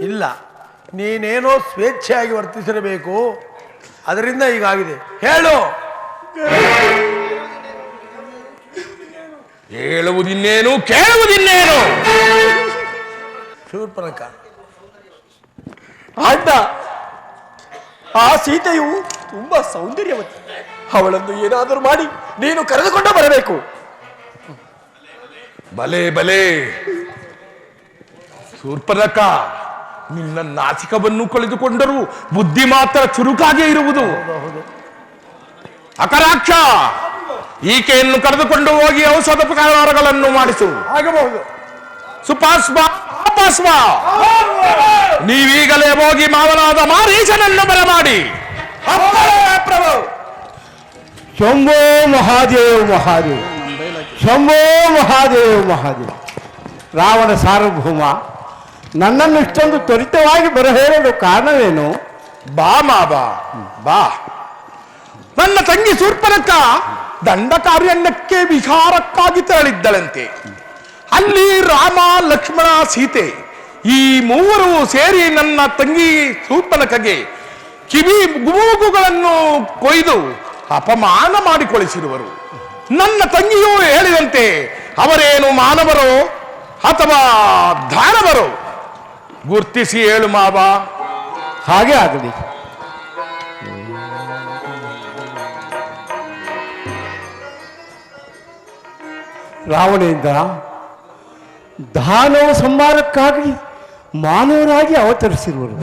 ಇಲ್ಲ, ನೀನೇನೋ ಸ್ವೇಚ್ಛೆಯಾಗಿ ವರ್ತಿಸಿರಬೇಕು, ಅದರಿಂದ ಹೀಗಾಗಿದೆ. ಹೇಳು. ಹೇಳುವುದಿನ್ನೇನು, ಕೇಳುವುದಿನ್ನೇನು? ಶೂರ್ಪನಖ, ಅಣ್ಣ, ಆ ಸೀತೆಯು ತುಂಬಾ ಸೌಂದರ್ಯವತಿ. ಅವಳನ್ನು ಏನಾದರೂ ಮಾಡಿ ನೀನು ಕರೆದುಕೊಂಡು ಬರಬೇಕು. ಬಲೆ ಬಲೆ ಶೂರ್ಪನಖ, ನಿನ್ನ ನಾಸಿಕವನ್ನು ಕಳೆದುಕೊಂಡರೂ ಬುದ್ಧಿ ಮಾತ್ರ ಚುರುಕಾಗೇ ಇರುವುದು. ಅಕರಾಕ್ಷ, ಈಕೆಯನ್ನು ಕರೆದುಕೊಂಡು ಹೋಗಿ ಔಷಧೋಪಚಾರಗಳನ್ನು ಮಾಡಿಸು. ಆಗಬಹುದು. ಸುಪಾಸ್ವ, ಅಪಾಸ್ವ, ನೀವೀಗಲೇ ಹೋಗಿ ಮಾವನಾದ ಮಾರೀಚನನ್ನು ಬರಮಾಡಿ. ಪ್ರಭು. ಶಂಭೋ ಮಹಾದೇವ್ ಮಹಾದೇವ್, ಶಂಭೋ ಮಹಾದೇವ್ ಮಹಾದೇವ್. ರಾವಣ ಸಾರ್ವಭೌಮ, ನನ್ನನ್ನು ಇಷ್ಟೊಂದು ತ್ವರಿತವಾಗಿ ಬರಹೇಳಲು ಕಾರಣವೇನು? ಬಾ ಮಾಬಾ ಬಾ. ನನ್ನ ತಂಗಿ ಶೂರ್ಪನಖ ದಂಡಕಾರ್ಯಣ್ಯಕ್ಕೆ ವಿಹಾರಕ್ಕಾಗಿ ತೆರಳಿದ್ದಳಂತೆ. ಅಲ್ಲಿ ರಾಮ, ಲಕ್ಷ್ಮಣ, ಸೀತೆ ಈ ಮೂವರು ಸೇರಿ ನನ್ನ ತಂಗಿ ಶೂರ್ಪನಖಗೆ ಕಿವಿ ಮೂಗುಗಳನ್ನು ಕೊಯ್ದು ಅಪಮಾನ ಮಾಡಿಕೊಳ್ಳಿಸಿರುವರು. ನನ್ನ ತಂಗಿಯೂ ಹೇಳಿದಂತೆ ಅವರೇನು ಮಾನವರೋ ಅಥವಾ ದಾನವರೋ ಗುರ್ತಿಸಿ ಹೇಳು ಮಾವ. ಹಾಗೆ ಆಗಲಿ. ರಾವಣೇಂದ್ರ ದಾನವ ಸಂಹಾರಕ್ಕಾಗಿ ಮಾನವರಾಗಿ ಅವತರಿಸಿರುವರು.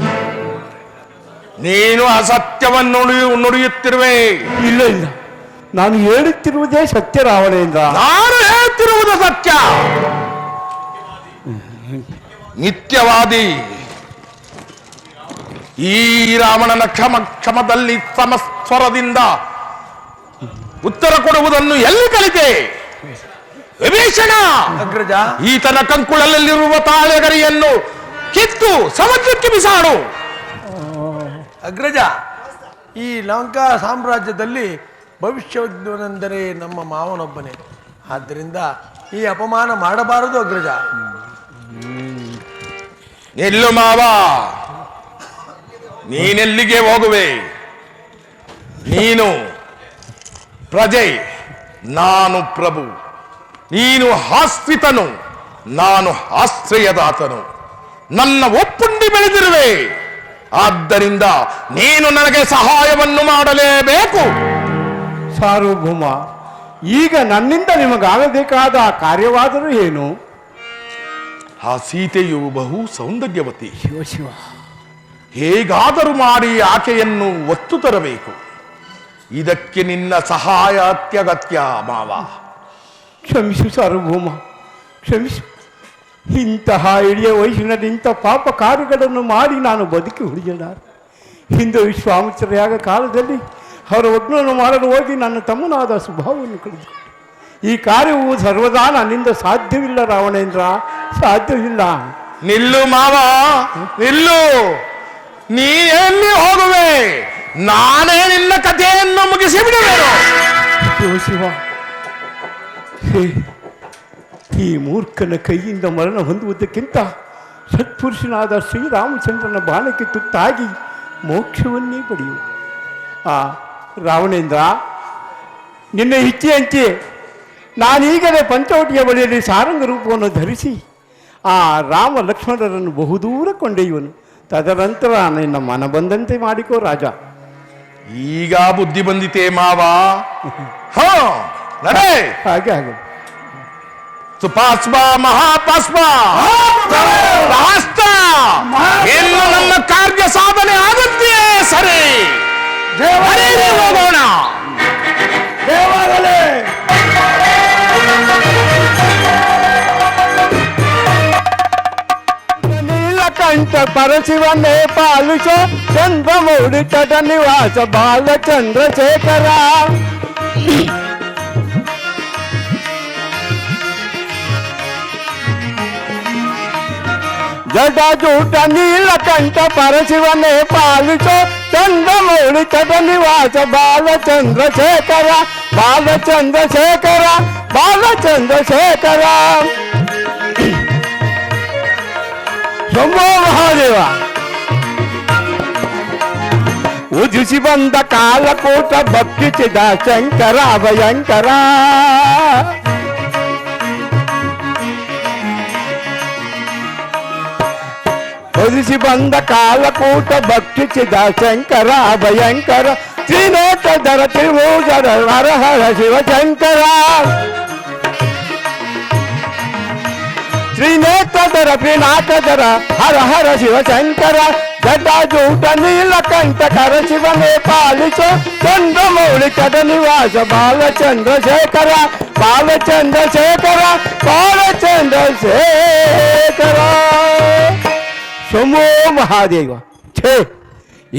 ನೀನು ಅಸತ್ಯವನ್ನು ನುಡಿಯುತ್ತಿರುವೆ. ಇಲ್ಲ ಇಲ್ಲ, ನಾನು ಹೇಳುತ್ತಿರುವುದೇ ಸತ್ಯ ರಾವಣೇಂದ್ರ. ನಾನು ಹೇಳ್ತಿರುವುದು ಸತ್ಯ. ನಿತ್ಯವಾದಿ ಈ ರಾವಣನ ಕ್ಷಮದಲ್ಲಿ ಸಮಸ್ವರದಿಂದ ಉತ್ತರ ಕೊಡುವುದನ್ನು ಎಲ್ಲಿ ಕಲಿತೆ? ವಿಭೀಷಣ, ಅಗ್ರಜ, ಈತನ ಕಂಕುಳಲ್ಲಿರುವ ತಾಳೆಗರಿಯನ್ನು ಕಿತ್ತು ಸಮುದ್ರಕ್ಕೆ ಬಿಸಾಡು. ಅಗ್ರಜ, ಈ ಲಂಕಾ ಸಾಮ್ರಾಜ್ಯದಲ್ಲಿ ಭವಿಷ್ಯವೆಂದರೆ ನಮ್ಮ ಮಾವನೊಬ್ಬನೇ. ಆದ್ದರಿಂದ ಈ ಅಪಮಾನ ಮಾಡಬಾರದು ಅಗ್ರಜ. ನಿಲ್ಲು ಮಾವ, ನೀನೆಲ್ಲಿಗೆ ಹೋಗುವೆ? ನೀನು ಪ್ರಜೆ, ನಾನು ಪ್ರಭು. ನೀನು ಆಶ್ರಿತನು, ನಾನು ಆಶ್ರಯದಾತನು. ನನ್ನ ಒಪ್ಪುಂಡಿ ಬೆಳೆದಿರುವೆ. ಆದ್ದರಿಂದ ನೀನು ನನಗೆ ಸಹಾಯವನ್ನು ಮಾಡಲೇಬೇಕು. ಸಾರ್ವಭೌಮ, ಈಗ ನನ್ನಿಂದ ನಿಮಗಾಗಬೇಕಾದ ಕಾರ್ಯವಾದರೂ ಏನು? ಆ ಸೀತೆಯು ಬಹು ಸೌಂದರ್ಯವತಿ. ಶಿವ ಶಿವ, ಹೇಗಾದರೂ ಮಾಡಿ ಆಕೆಯನ್ನು ಒತ್ತು ತರಬೇಕು. ಇದಕ್ಕೆ ನಿನ್ನ ಸಹಾಯ ಅತ್ಯಗತ್ಯ ಮಾವ. ಕ್ಷಮಿಸು ಸಾರ್ವಭೌಮ, ಕ್ಷಮಿಸು. ಇಂತಹ ಇಳಿಯ ವಯಸ್ಸಿನಲ್ಲಿ ಇಂಥ ಪಾಪ ಕಾರ್ಯಗಳನ್ನು ಮಾಡಿ ನಾನು ಬದುಕಿ ಉಳಿಯಲಾರೆ. ಹಿಂದೆ ವಿಶ್ವಾಮಿತ್ರಯಾಗ ಕಾಲದಲ್ಲಿ ಅವರ ಒಗ್ಗರಣೆ ಮಾಡಲು ಹೋಗಿ ನನ್ನ ತಮ್ಮನಾದ ಸ್ವಭಾವವನ್ನು ಕಳೆದುಕೊಂಡೆ. ಈ ಕಾರ್ಯವು ಸರ್ವದಾ ನನ್ನಿಂದ ಸಾಧ್ಯವಿಲ್ಲ ರಾವಣೇಂದ್ರ, ಸಾಧ್ಯವಿಲ್ಲ. ನಿಲ್ಲು ಮಾವ, ನಿಲ್ಲು. ನೀ ಎಲ್ಲಿ ಹೋಗುವೆ? ನಾನೇ ನಿನ್ನ ಕಥೆಯನ್ನು ಮುಗಿಸಿ ಬಿಡುವೆನು. ಶಿವ ಶಿವ, ಹೇ, ಈ ಮೂರ್ಖನ ಕೈಯಿಂದ ಮರಣ ಹೊಂದುವುದಕ್ಕಿಂತ ಸತ್ಪುರುಷನಾದ ಶ್ರೀರಾಮಚಂದ್ರನ ಬಾಣಕ್ಕೆ ತುತ್ತಾಗಿ ಮೋಕ್ಷವನ್ನೇ ಪಡೆಯು. ಆ ರಾವಣೇಂದ್ರ, ನಿನ್ನ ಇಚ್ಛೆಯಂತೆ ನಾನೀಗಲೇ ಪಂಚವಟಿಯ ಬಳಿಯಲ್ಲಿ ಸಾರಂಗ ರೂಪವನ್ನು ಧರಿಸಿ ಆ ರಾಮ ಲಕ್ಷ್ಮಣರನ್ನು ಬಹುದೂರ ಕೊಂಡೊಯ್ಯುವನು. ತದನಂತರ ನಿನ್ನ ಮನ ಬಂದಂತೆ ಮಾಡಿಕೋ ರಾಜ. ಈಗ ಬುದ್ಧಿ ಬಂದಿತೆ ಮಾವ. ಹ, ನಡೆ. ಹಾಗೆ ಹಾಗೆ. ಸುಪಾಸ್ವ, ಮಹಾಪಾಸ್ವ, ರಾಷ್ಟ್ರ, ಇನ್ನು ನನ್ನ ಕಾರ್ಯ ಸಾಧನೆ ಆಗುತ್ತೆಯೇ ಸರಿ. ನಡೀರಿ, ಹೋಗೋಣ. ದೇವಾಗಲೇ ನೀಲಕಂಠ ಪರಶಿವನೇ ಪಾಲಿಸೋ ಚಂದ್ರಮೌಳಿ ತಟ ನಿವಾಸ ಬಾಲಚಂದ್ರಶೇಖರ. ಜಟಾಜೂಟ ನೀಲಕಂಠ ಪರಶಿವನೇ ಪಾಲಿಸೋ ಚಂದ್ರಮೌಳಿ ಚಟ ನಿವಾಸ ಬಾಲಚಂದ್ರಶೇಖರ ಬಾಲಚಂದ್ರಶೇಖರ ಬಾಲಚಂದ್ರಶೇಖರ. ಶಂಭೋ ಮಹಾದೇವ. ಉದಿಸಿ ಬಂದ ಕಾಲಕೂಟ ಭಕ್ಷಿಸಿದ ಶಂಕರ ಭಯಂಕರ. ಉದಿಸಿ ಬಂದ ಕಾಲಕೂಟ ಭಕ್ಷಿಸಿದ ಶಂಕರ ಭಯಂಕರ. ತ್ರಿನೇತ್ರಧರ ತ್ರಿಭುಜರ ಹರ ಹರ ಶಿವಶಂಕರ. ತ್ರಿನೇತ್ರಧರ ತ್ರಿನಾಥಧರ ಹರ ಹರ ಶಿವಶಂಕರ. ಜಟಾಜೂಟ ನೀಲಕಂಠ ಕರ ಶಿವನೇ ಪಾಲಿಸೋ ಚಂದ್ರಮೌಳಿ ಚಟ ನಿವಾಸ ಬಾಲಚಂದ್ರಶೇಖರ ಬಾಲಚಂದ್ರಶೇಖರ ಬಾಲಚಂದ್ರಶೇಖರ. ಶಂಭೋ ಮಹಾದೇವ. ಛೇ,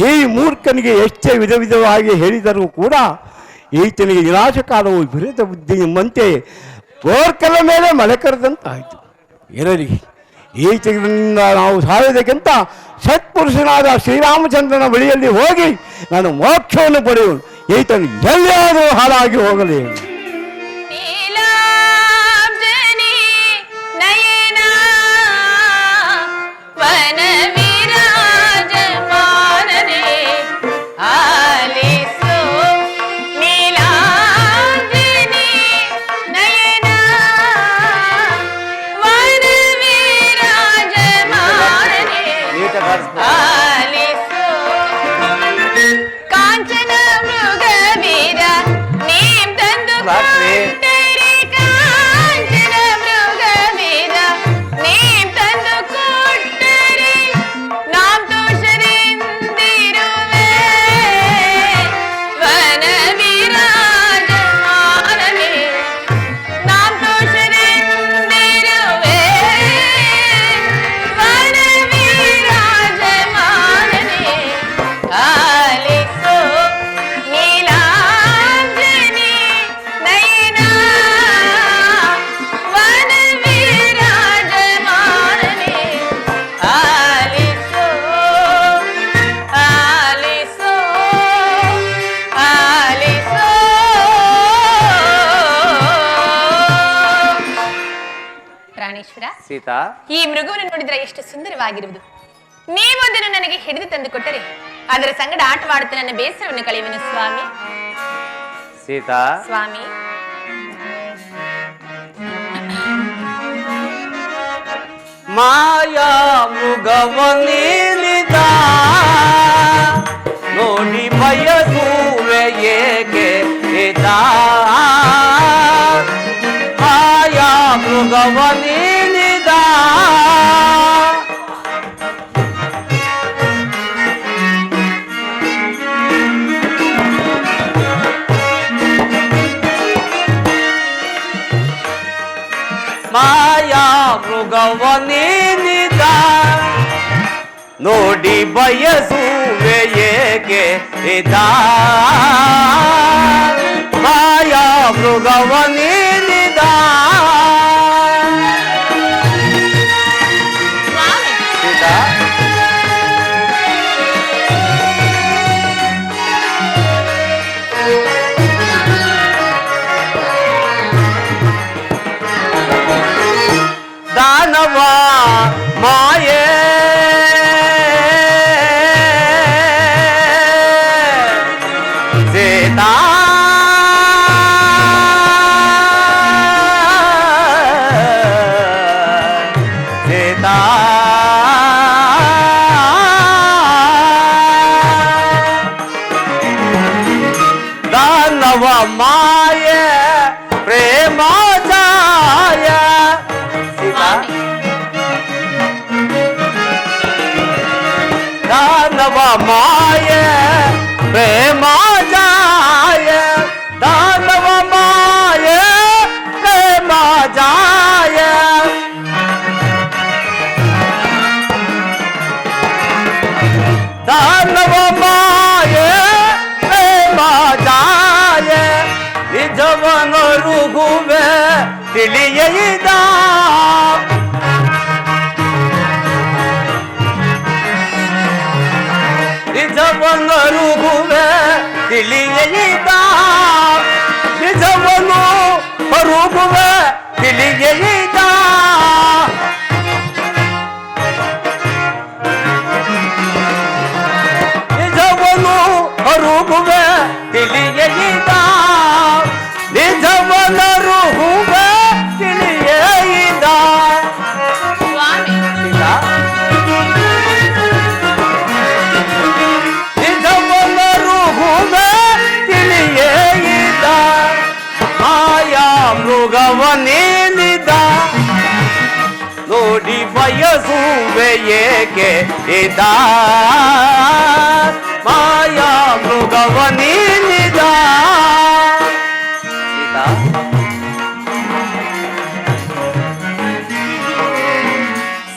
ಈ ಮೂರ್ಖನಿಗೆ ಎಷ್ಟೇ ವಿಧ ವಿಧವಾಗಿ ಹೇಳಿದರೂ ಕೂಡ ಈತನಿಗೆ ವಿನಾಶಕಾಲವು ಬಿರಿದ ಬುದ್ಧಿ ಎಂಬಂತೆ ಗೋರ್ಕಲ ಮೇಲೆ ಮಳೆ ಕರೆದಂತಾಯಿತು. ಇರಲಿ, ಈತನಿಂದ ನಾವು ಸಾಯುವುದಕ್ಕಿಂತ ಸತ್ಪುರುಷನಾದ ಶ್ರೀರಾಮಚಂದ್ರನ ಬಳಿಯಲ್ಲಿ ಹೋಗಿ ನಾನು ಮೋಕ್ಷವನ್ನು ಪಡೆಯುವುದು. ಈತನು ಎಲ್ಲಿಯಾದರೂ ಹಾಳಾಗಿ ಹೋಗಲಿ. ಕಾಂಚನ ಮೃಗವೀರ ನೇಮ ತಂದು ಕೊಟ್ಟರೆ, ಕಾಂಚನ ಮೃಗವೀರ ನೇಮ ತಂದು ಕೊಟ್ಟರೆ ನಾಮ ದೋಷದಿಂದಿರುವೆ ವನ ವಿರಾಜಮಾನನೇ ನಾಮ ದೋಷದಿಂದಿರುವೆ ವನ ವಿರಾಜಮಾನನೇ. ಆಲಿಸೋ ನೀಲಾಂಜನಿ ನಯನ ವನ ವಿರಾಜಮಾನನೇ. ಆಲಿಸೋ ಆಲಿಸೋ ಆಲಿಸೋ. ಪ್ರಾಣೇಶ್ವರ, ಸೀತಾ, ಈ ಮೃಗವನ್ನು ನೋಡಿದ್ರೆ ಎಷ್ಟು ಸುಂದರವಾಗಿರುವುದು. ನೀವು ಅದನ್ನು ನನಗೆ ಹಿಡಿದು ತಂದು ಕೊಟ್ಟರೆ ಅದರ ಸಂಗಡ ಆಟವಾಡುತ್ತ ನನ್ನ ಬೇಸರವನ್ನು ಕಳೆಯುವೆನು ಸ್ವಾಮಿ. ಸೀತಾ, ಸ್ವಾಮಿ, ಮಾಯಾ ಮೃಗವನಿಲಿದ ನೋಡಿ ಬಯಸುವೆ ಏಕೆ ಹಿತ. ಮಾಯಾ ಮೃಗವನಿಲಿದ ಮಾಯಾ ಮೃಗವನಿದ ನೋಡಿ ಬಯಸುವೆ ಏಕೆ ಹಿತ. ಮಾಯಾ ಮೃಗವನಿದ ಸ್ವಾಮಿ, ಸೀತಾ, ದಾನವ ಮಾಯೆ ಸೀತಾ, ಸೀತಾ, ದಾನವ ಮಾಯೆ ಪ್ರೇಮ ಜಾಯ. ಸೀತಾ, दानव माय प्रेम जाय, दानव माय प्रेम जाय. दानव माय प्रेम जाय, निजवन रुघुवे ತಿಳಿಯದ ತಿಳಿಯದ ನಿಜವನು ಹೊರುಗುವೆ ತಿಳಿಯದ ನಿಜವನು ಹೊರುಗುವೆ ತಿಳಿಯದ ನಿಜವನರುಗುವೆ ತಿಳಿಯದ ಸ್ವಾಮಿ ನಿಜವನರುಗುವೆ ತಿಳಿಯದ ಮಾಯಾ ಮೃಗವನೇನಿದ ನೋಡಿ ಬಯಸುವೆ ಏಕೆ ಇದ ಮಾಯಾ ಮೃಗವನೇನಿದ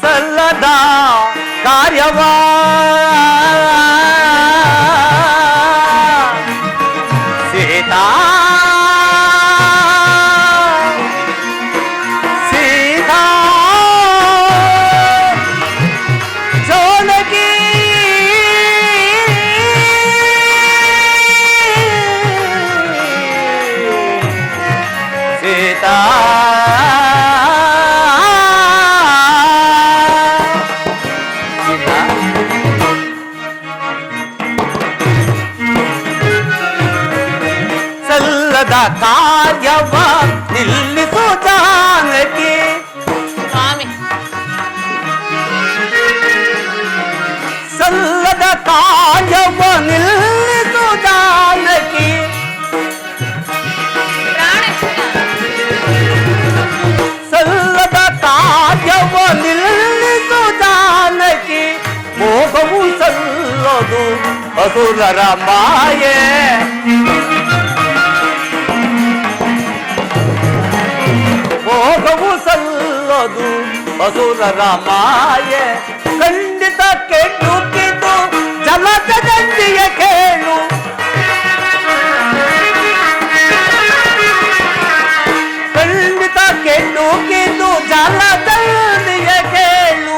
ಸಲ್ಲದ ಕಾರ್ಯವ ಸೀತಾ ಸೀತಾ ಜಾನಕಿ ಸೀತಾ ಸಲ್ಲದ ಕಾರ್ಯವ ನಿಲ್ಲಿಸು ಜಾನಕಿ ಸ್ವಾಮಿ ಸಲ್ಲದ ಕಾರ್ಯವ ನಿಲ್ಲಿಸು ಜಾನಕಿ ಪ್ರಾಣೇಶ್ವರ ಸಲ್ಲದ ಕಾರ್ಯವ ನಿಲ್ಲಿಸು ಜಾನಕಿ ಮೋಹವು ಸಲ್ಲದು ಅಸುರರ ಮಾಯೆ ಮೋಹವು ಸಲ್ಲದು ಅಸುರರ ಮಾಯೆ ಖಂಡಿತ ಕೆಟ್ಟುತ್ತಿದ್ದು ಜಲದಂಡಿಯ ಕೇಳು ಖಂಡಿತ ಕೆಟ್ಟುತ್ತಿದ್ದು ಜಲದಂಡಿಯ ಕೇಳು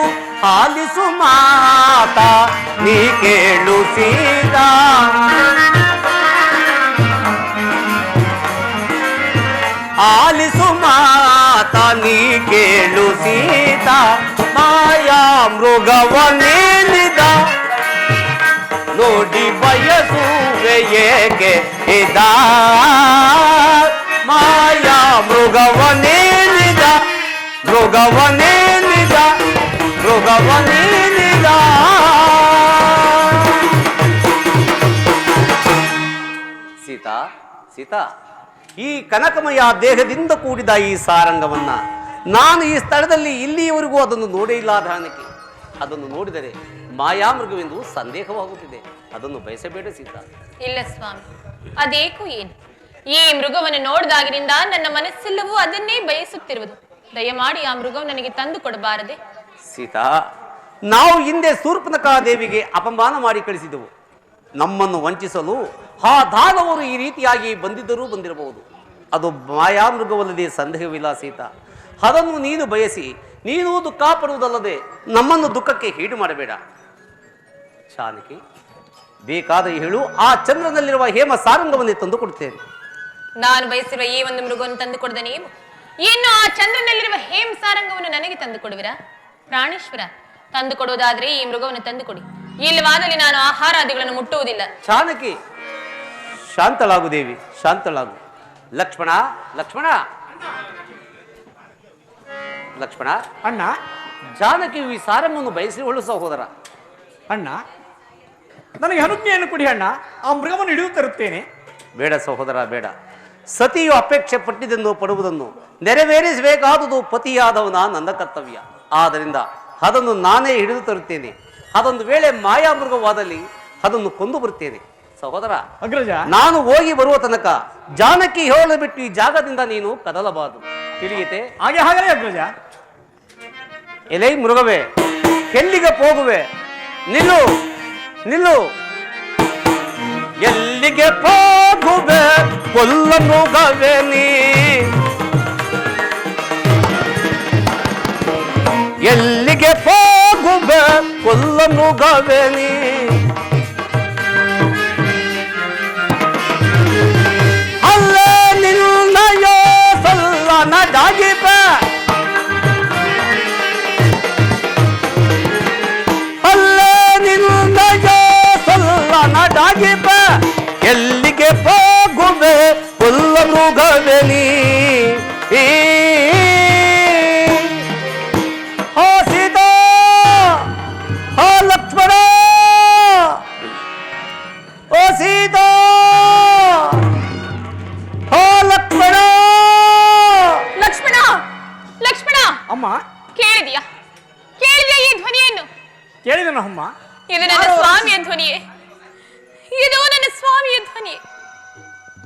ಆಲಿಸು ಮಾತ ನೀ ಕೇಳು ಸೀತಾ ಆಲಿಸು ಮಾತ ನೀ ಕೇಳು ಸೀತಾ ಮಾಯಾ ಮೃಗವನೇನಿದ ನೋಡಿ ಬಯಸುವೆ ಏಕೆ ಇದ ಮಾಯಾ ಮೃಗವನೇನಿದ ಮೃಗವನೇನಿದ ಮೃಗವನೇನಿದ ಸೀತಾ ಸೀತಾ ಈ ಕನಕಮಯ ದೇಹದಿಂದ ಕೂಡಿದ ಈ ಸಾರಂಗವನ್ನ ನಾನು ಈ ಸ್ಥಳದಲ್ಲಿ ಇಲ್ಲಿಯವರೆಗೂ ಅದನ್ನು ನೋಡೇ ಇಲ್ಲ ಜಾನಕಿ ಅದನ್ನು ನೋಡಿದರೆ ಮಾಯಾಮೃಗವೆಂದು ಸಂದೇಹವಾಗುತ್ತಿದೆ ಅದನ್ನು ಬಯಸಬೇಡ ಸೀತಾ ಇಲ್ಲ ಸ್ವಾಮಿ ಅದೇಕೂ ಏನು ಈ ಮೃಗವನ್ನು ನೋಡಿದಾಗಿನಿಂದ ನನ್ನ ಮನಸ್ಸೆಲ್ಲವೂ ಅದನ್ನೇ ಬಯಸುತ್ತಿರುವುದು ದಯಮಾಡಿ ಆ ಮೃಗವು ನನಗೆ ತಂದು ಕೊಡಬಾರದೆ ಸೀತಾ ನಾವು ಹಿಂದೆ ಶೂರ್ಪನಖಾ ದೇವಿಗೆ ಅಪಮಾನ ಮಾಡಿ ಕಳಿಸಿದೆವು ನಮ್ಮನ್ನು ವಂಚಿಸಲು ಆ ದಾನವರು ಈ ರೀತಿಯಾಗಿ ಬಂದಿರಬಹುದು ಅದು ಮಾಯಾಮೃಗವಲ್ಲದೆ ಸಂದೇಹವಿಲ್ಲ ಸೀತಾ ಅದನ್ನು ನೀನು ಬಯಸಿ ನೀನು ದುಃಖ ಪಡುವುದಲ್ಲದೆ ನಮ್ಮನ್ನು ದುಃಖಕ್ಕೆ ಈಡು ಮಾಡಬೇಡ ಜಾನಕಿ ಬೇಕಾದ ಹೇಳು ಆ ಚಂದ್ರನಲ್ಲಿರುವ ಹೇಮ ಸಾರಂಗವನ್ನೇ ತಂದು ಕೊಡುತ್ತೇನೆ ನಾನು ಬಯಸಿರುವ ಈ ಒಂದು ಮೃಗವನ್ನು ತಂದು ಕೊಡದ ನೀವು ಇನ್ನು ಆ ಚಂದ್ರನಲ್ಲಿರುವ ಹೇಮ ಸಾರಂಗವನ್ನು ನನಗೆ ತಂದು ಕೊಡುವಿರಾ ಪ್ರಾಣೇಶ್ವರ ತಂದು ಕೊಡುವುದಾದ್ರೆ ಈ ಮೃಗವನ್ನು ತಂದು ಕೊಡಿ ಇಲ್ಲವಾದಲ್ಲಿ ನಾನು ಆಹಾರಾದಿಗಳನ್ನು ಮುಟ್ಟುವುದಿಲ್ಲ ಜಾನಕಿ ಶಾಂತಳಾಗು ದೇವಿ ಶಾಂತಳಾಗು ಲಕ್ಷ್ಮಣ ಲಕ್ಷ್ಮಣ ಲಕ್ಷ್ಮಣ ಅಣ್ಣ ಜಾನಕಿ ಈ ಸಾರವನ್ನು ಬಯಸಿಕೊಳ್ಳು ಸಹೋದರ ಅಣ್ಣ ನನಗೆ ಅನುಜ್ಞೆಯನ್ನು ಕೊಡಿ ಅಣ್ಣ ಆ ಮೃಗವನ್ನು ಹಿಡಿದು ತರುತ್ತೇನೆ ಬೇಡ ಸಹೋದರ ಬೇಡ ಸತಿಯು ಅಪೇಕ್ಷೆ ಪಟ್ಟಿದ್ದನ್ನು ಪಡುವುದನ್ನು ನೆರವೇರಿಸಬೇಕಾದುದು ಪತಿಯಾದವನ ನನ್ನ ಕರ್ತವ್ಯ ಆದ್ದರಿಂದ ಅದನ್ನು ನಾನೇ ಹಿಡಿದು ತರುತ್ತೇನೆ ಅದೊಂದು ವೇಳೆ ಮಾಯಾಮೃಗವಾದಲ್ಲಿ ಅದನ್ನು ಕೊಂದು ಬರುತ್ತೇನೆ ಸಹೋದರ ಅಗ್ರಜ ನಾನು ಹೋಗಿ ಬರುವ ತನಕ ಜಾನಕಿ ಹೇಳು ಬಿಟ್ಟು ಈ ಜಾಗದಿಂದ ನೀನು ಕದಲಬಾರದು ತಿಳಿಯಿತೆ ಹಾಗೆ ಅಗ್ರಜ ಎಲೈ ಮೃಗವೇ ಎಲ್ಲಿಗೆ ಹೋಗುವೆ ನಿಲ್ಲು ನಿಲ್ಲು ಎಲ್ಲಿಗೆ ಹೋಗುವೆ ಕೊಲ್ಲ ಮೃಗವೇ ನೀ ಎಲ್ಲಿಗೆ ಹೋಗುವೆ ಕೊಲ್ಲ ಮೃಗವೇ ನೀ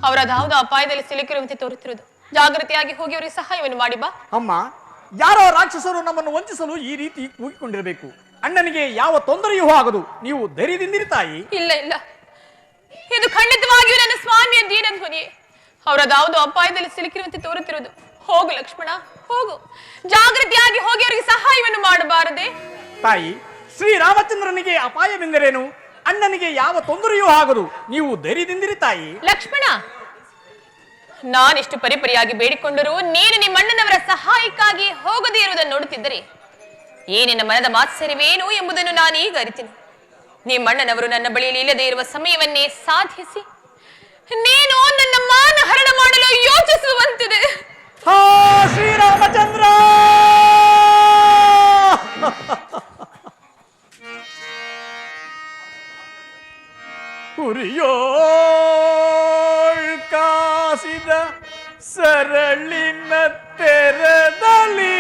ಅವರದಾವುದೋ ಅಪಾಯದಲ್ಲಿ ಸಿಲುಕಿರುವಂತೆ ತೋರುತ್ತಿರುವುದು. ಜಾಗೃತಿಯಾಗಿ ಹೋಗಿ ಅವರಿಗೆ ಸಹಾಯವನ್ನು ಮಾಡಿ ಬಾ. ಅಮ್ಮ, ಯಾರೋ ರಾಕ್ಷಸರು ನಮ್ಮನ್ನು ವಂಚಿಸಲು ಈ ರೀತಿ ಕೂಗಿಕೊಂಡಿರಬೇಕು. ಅಣ್ಣನಿಗೆ ಯಾವ ತೊಂದರೆಯೂ ಆಗದು. ನೀವು ಧೈರ್ಯದಿಂದಿರಿ ತಾಯಿ. ಇಲ್ಲ ಇಲ್ಲ, ಇದು ಖಂಡಿತವಾಗಿಯೂ ನನ್ನ ಸ್ವಾಮಿಯ ದೀನ ಧ್ವನಿಯೇ. ಅವರದಾವುದೋ ಅಪಾಯದಲ್ಲಿ ಸಿಲುಕಿರುವಂತೆ ತೋರುತ್ತಿರುವುದು. ಹೋಗು ಲಕ್ಷ್ಮಣ, ಹೋಗು. ಜಾಗೃತಿಯಾಗಿ ಹೋಗಿ ಅವರಿಗೆ ಸಹಾಯವನ್ನು ಮಾಡಬಾರದೆ? ತಾಯಿ, ಶ್ರೀರಾಮಚಂದ್ರನಿಗೆ ಅಪಾಯವೆಂದರೇನು? ಅಣ್ಣನಿಗೆ ಯಾವ ತೊಂದರೆಯೂ ಆಗದು. ನೀವು ಧೈರ್ಯದಿಂದಿರಿ ತಾಯಿ. ಲಕ್ಷ್ಮಣ, ನಾನಿಷ್ಟು ಪರಿಪರಿಯಾಗಿ ಬೇಡಿಕೊಂಡರೂ ನೀನು ನಿಮ್ಮಣ್ಣನವರ ಸಹಾಯಕ್ಕಾಗಿ ಹೋಗದೇ ಇರುವುದನ್ನು ನೋಡುತ್ತಿದ್ದರೆ ಏನಿನ ಮನದ ಮಾತ್ಸರ್ಯವೇನು ಎಂಬುದನ್ನು ನಾನು ಈಗ ಅರಿತೀನಿ. ನಿಮ್ಮಣ್ಣನವರು ನನ್ನ ಬಳಿಯಲ್ಲಿ ಇಲ್ಲದೆ ಇರುವ ಸಮಯವನ್ನೇ ಸಾಧಿಸಿ ನೀನು ನನ್ನ ಮಾನ ಹರಣ ಮಾಡಲು ಯೋಚಿಸುವಂತಿದೆ. ಹಾ ಶ್ರೀರಾಮಚಂದ್ರ! ಉರಿಯೋಳ್ ಕಾಸಿದ ಸರಳಿನ ತೆರದಲ್ಲಿ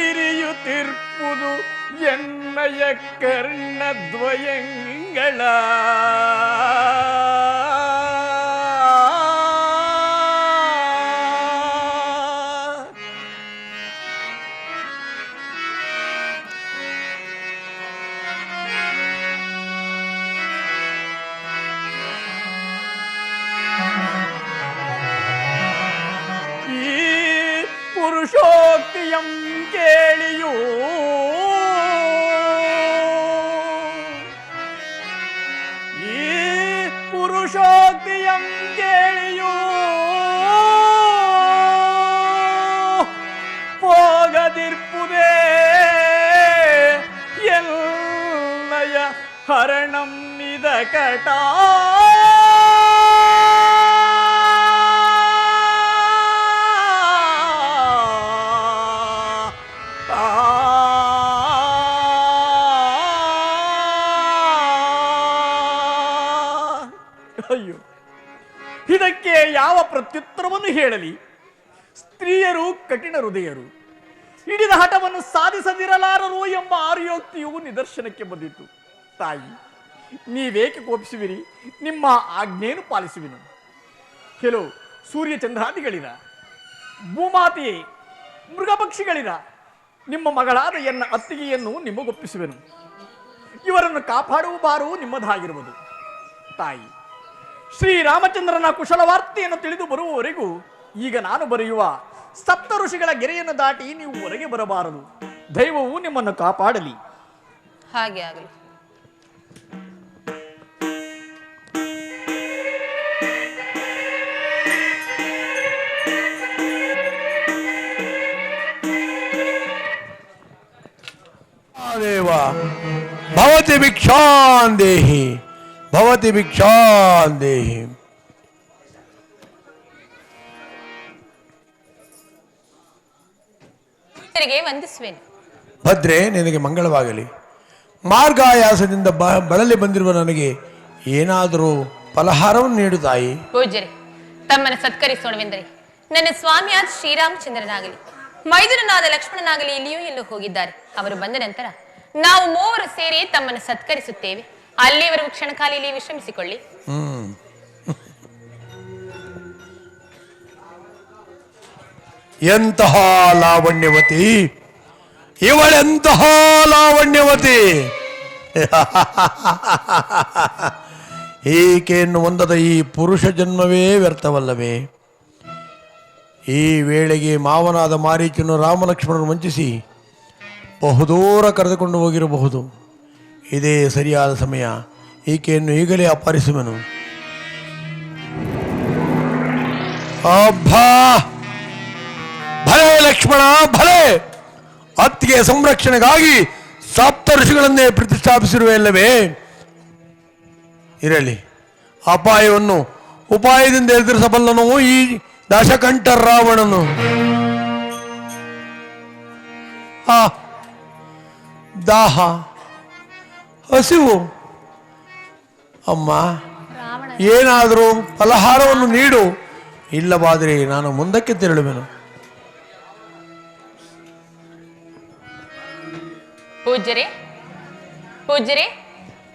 ಇರಿಯುತ್ತಿರ್ಪುದು ಎನ್ನಯ ಕರ್ಣದ್ವಯಂಗಳ. ಪುರುಷೋಕ್ತಿಯಂ ಕೇಳಿಯೂ ಈ ಪುರುಷೋಕ್ತಿಯಂ ಕೇಳಿಯೂ ಹೋಗದಿರ್ಪುದೇ ಎಲ್ಲಯ ಹರಣಂ ನಿದ ಕಟ. ಅಯ್ಯೋ, ಇದಕ್ಕೆ ಯಾವ ಪ್ರತ್ಯುತ್ತರವನ್ನು ಹೇಳಲಿ? ಸ್ತ್ರೀಯರು ಕಠಿಣ ಹೃದಯರು, ಹಿಡಿದ ಹಠವನ್ನು ಸಾಧಿಸದಿರಲಾರರು ಎಂಬ ಆರ್ಯೋಕ್ತಿಯು ನಿದರ್ಶನಕ್ಕೆ ಬಂದಿತ್ತು. ತಾಯಿ, ನೀವೇಕೆ ಕೋಪಿಸುವಿರಿ? ನಿಮ್ಮ ಆಜ್ಞೆಯನ್ನು ಪಾಲಿಸುವಿನು. ಕೆಲವು ಸೂರ್ಯ ಚಂದ್ರಾದಿಗಳಿರ, ಭೂಮಾತೆಯೇ, ಮೃಗಪಕ್ಷಿಗಳಿರ, ನಿಮ್ಮ ಮಗಳಾದ ಎನ್ನ ಅತ್ತಿಗೆಯನ್ನು ನಿಮಗೊಪ್ಪಿಸುವೆನು. ಇವರನ್ನು ಕಾಪಾಡುವ ಬಾರು ನಿಮ್ಮದಾಗಿರುವುದು. ತಾಯಿ, ಶ್ರೀರಾಮಚಂದ್ರನ ಕುಶಲವಾರ್ತೆಯನ್ನು ತಿಳಿದು ಬರುವವರೆಗೂ ಈಗ ನಾನು ಬರೆಯುವ ಸಪ್ತ ಋಷಿಗಳ ಗೆರೆಯನ್ನು ದಾಟಿ ನೀವು ಹೊರಗೆ ಬರಬಾರದು. ದೈವವು ನಿಮ್ಮನ್ನು ಕಾಪಾಡಲಿ. ಹಾಗೆ ಆಗಲಿ. ದೇವ ಭವತಿ ಭಿಕ್ಷಾನ್ ದೇಹಿ, ಭವತಿ ಭಿಕ್ಷಾನ್ ದೇಹಿ. ವಂದಿಸುವೆನು. ಭದ್ರೆ, ನಿನಗೆ ಮಂಗಳವಾಗಲಿ. ಮಾರ್ಗಾಯಾಸದಿಂದ ಬಳಲಿ ಬಂದಿರುವ ನನಗೆ ಏನಾದರೂ ಫಲಹಾರವನ್ನು ನೀಡು ತಾಯಿ. ಪೂಜ್ಯರೇ, ತಮ್ಮನ್ನು ಸತ್ಕರಿಸೋಣವೆಂದರೆ ನನ್ನ ಸ್ವಾಮಿಯಾದ ಶ್ರೀರಾಮಚಂದ್ರನಾಗಲಿ ಮೈದುನನಾದ ಲಕ್ಷ್ಮಣನಾಗಲಿ ಇಲ್ಲಿಯೂ ಎಲ್ಲೂ ಹೋಗಿದ್ದಾರೆ. ಅವರು ಬಂದ ನಂತರ ನಾವು ಮೂವರು ಸೇರಿ ತಮ್ಮನ್ನು ಸತ್ಕರಿಸುತ್ತೇವೆ. ಅಲ್ಲಿವರೆಗೂ ಕ್ಷಣಕಾಲ ಇಲ್ಲಿ ವಿಶ್ರಮಿಸಿಕೊಳ್ಳಿ. ಎಂತಹ ಲಾವಣ್ಯವತಿ ಇವಳೆಂತಹ ಲಾವಣ್ಯವತಿ! ಈಕೆಯನ್ನು ಹೊಂದದ ಈ ಪುರುಷ ಜನ್ಮವೇ ವ್ಯರ್ಥವಲ್ಲವೇ? ಈ ವೇಳೆಗೆ ಮಾವನಾದ ಮಾರೀಚನು ರಾಮಲಕ್ಷ್ಮಣರು ವಂಚಿಸಿ ಬಹುದೂರ ಕರೆದುಕೊಂಡು ಹೋಗಿರಬಹುದು. ಇದೇ ಸರಿಯಾದ ಸಮಯ. ಈಕೆಯನ್ನು ಈಗಲೇ ಅಪಹರಿಸುವೆನು. ಅಬ್ಬಾ, ಭಲೆ ಲಕ್ಷ್ಮಣ, ಭಲೆ! ಅತ್ತಿಗೆ ಸಂರಕ್ಷಣೆಗಾಗಿ ಸಪ್ತ ಋಷಿಗಳನ್ನೇ ಪ್ರತಿಷ್ಠಾಪಿಸಿರುವೆಲ್ಲವೇ? ಇರಲಿ, ಅಪಾಯವನ್ನು ಉಪಾಯದಿಂದ ಎದುರಿಸಬಲ್ಲನು ಈ ದಶಕಂಠ ರಾವಣನು. ದಾಹ, ಹಸಿವು. ಅಮ್ಮ, ಏನಾದರೂ ಫಲಹಾರವನ್ನು ನೀಡು, ಇಲ್ಲವಾದರೆ ನಾನು ಮುಂದಕ್ಕೆ ತೆರಳುವೆನು. ಪೂಜ್ಯರೇ ಪೂಜ್ಯರೇ,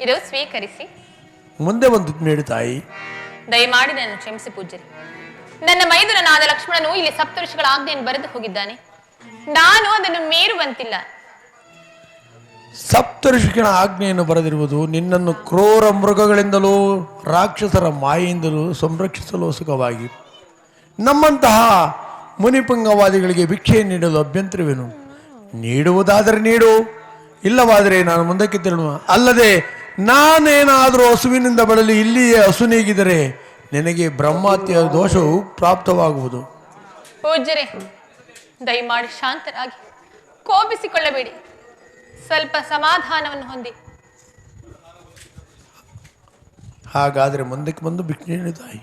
ಇದು ಸ್ವೀಕರಿಸಿ. ಮುಂದೆ ಬಂದು ನೀಡು ತಾಯಿ. ದಯಮಾಡಿ ನನ್ನ ಕ್ಷಮಿಸಿ ಪೂಜ್ಯರೇ. ನನ್ನ ಮೈದುನನಾದ ಲಕ್ಷ್ಮಣನು ಇಲ್ಲಿ ಸಪ್ತಋಷಿಗಳ ಆಜ್ಞೆಯನ್ನು ಬರೆದು ಹೋಗಿದ್ದಾನೆ. ನಾನು ಅದನ್ನು ಮೀರುವಂತಿಲ್ಲ. ಸಪ್ತಋಷಿಗಳ ಆಜ್ಞೆಯನ್ನು ಬರೆದಿರುವುದು ನಿನ್ನನ್ನು ಕ್ರೂರ ಮೃಗಗಳಿಂದಲೂ ರಾಕ್ಷಸರ ಮಾಯೆಯಿಂದಲೂ ಸಂರಕ್ಷಿಸಲು ಸುಖವಾಗಿ. ನಮ್ಮಂತಹ ಮುನಿಪಂಗವಾದಿಗಳಿಗೆ ಭಿಕ್ಷೆ ನೀಡಲು ಅಭ್ಯಂತರವೇನು? ನೀಡುವುದಾದರೆ ನೀಡು, ಇಲ್ಲವಾದರೆ ನಾನು ಮುಂದಕ್ಕೆ ತಿರುಳುವ. ಅಲ್ಲದೆ ನಾನೇನಾದರೂ ಹಸುವಿನಿಂದ ಬಳಲಿ ಇಲ್ಲಿಯೇ ಹಸು ನೀಗಿದರೆ ನಿನಗೆ ಬ್ರಹ್ಮಹತ್ಯೆಯ ದೋಷವು ಪ್ರಾಪ್ತವಾಗುವುದು. ಪೂಜ್ಯರೇ, ದಯಮಾಡಿ ಶಾಂತರಾಗಿ, ಕೋಪಿಸಿಕೊಳ್ಳಬೇಡಿ. ಸ್ವಲ್ಪ ಸಮಾಧಾನವನ್ನು ಹೊಂದಿ. ಹಾಗಾದರೆ ಮುಂದಕ್ಕೆ ಬಂದು ಭಿಕ್ಷೆ ನೀಡು ತಾಯಿ.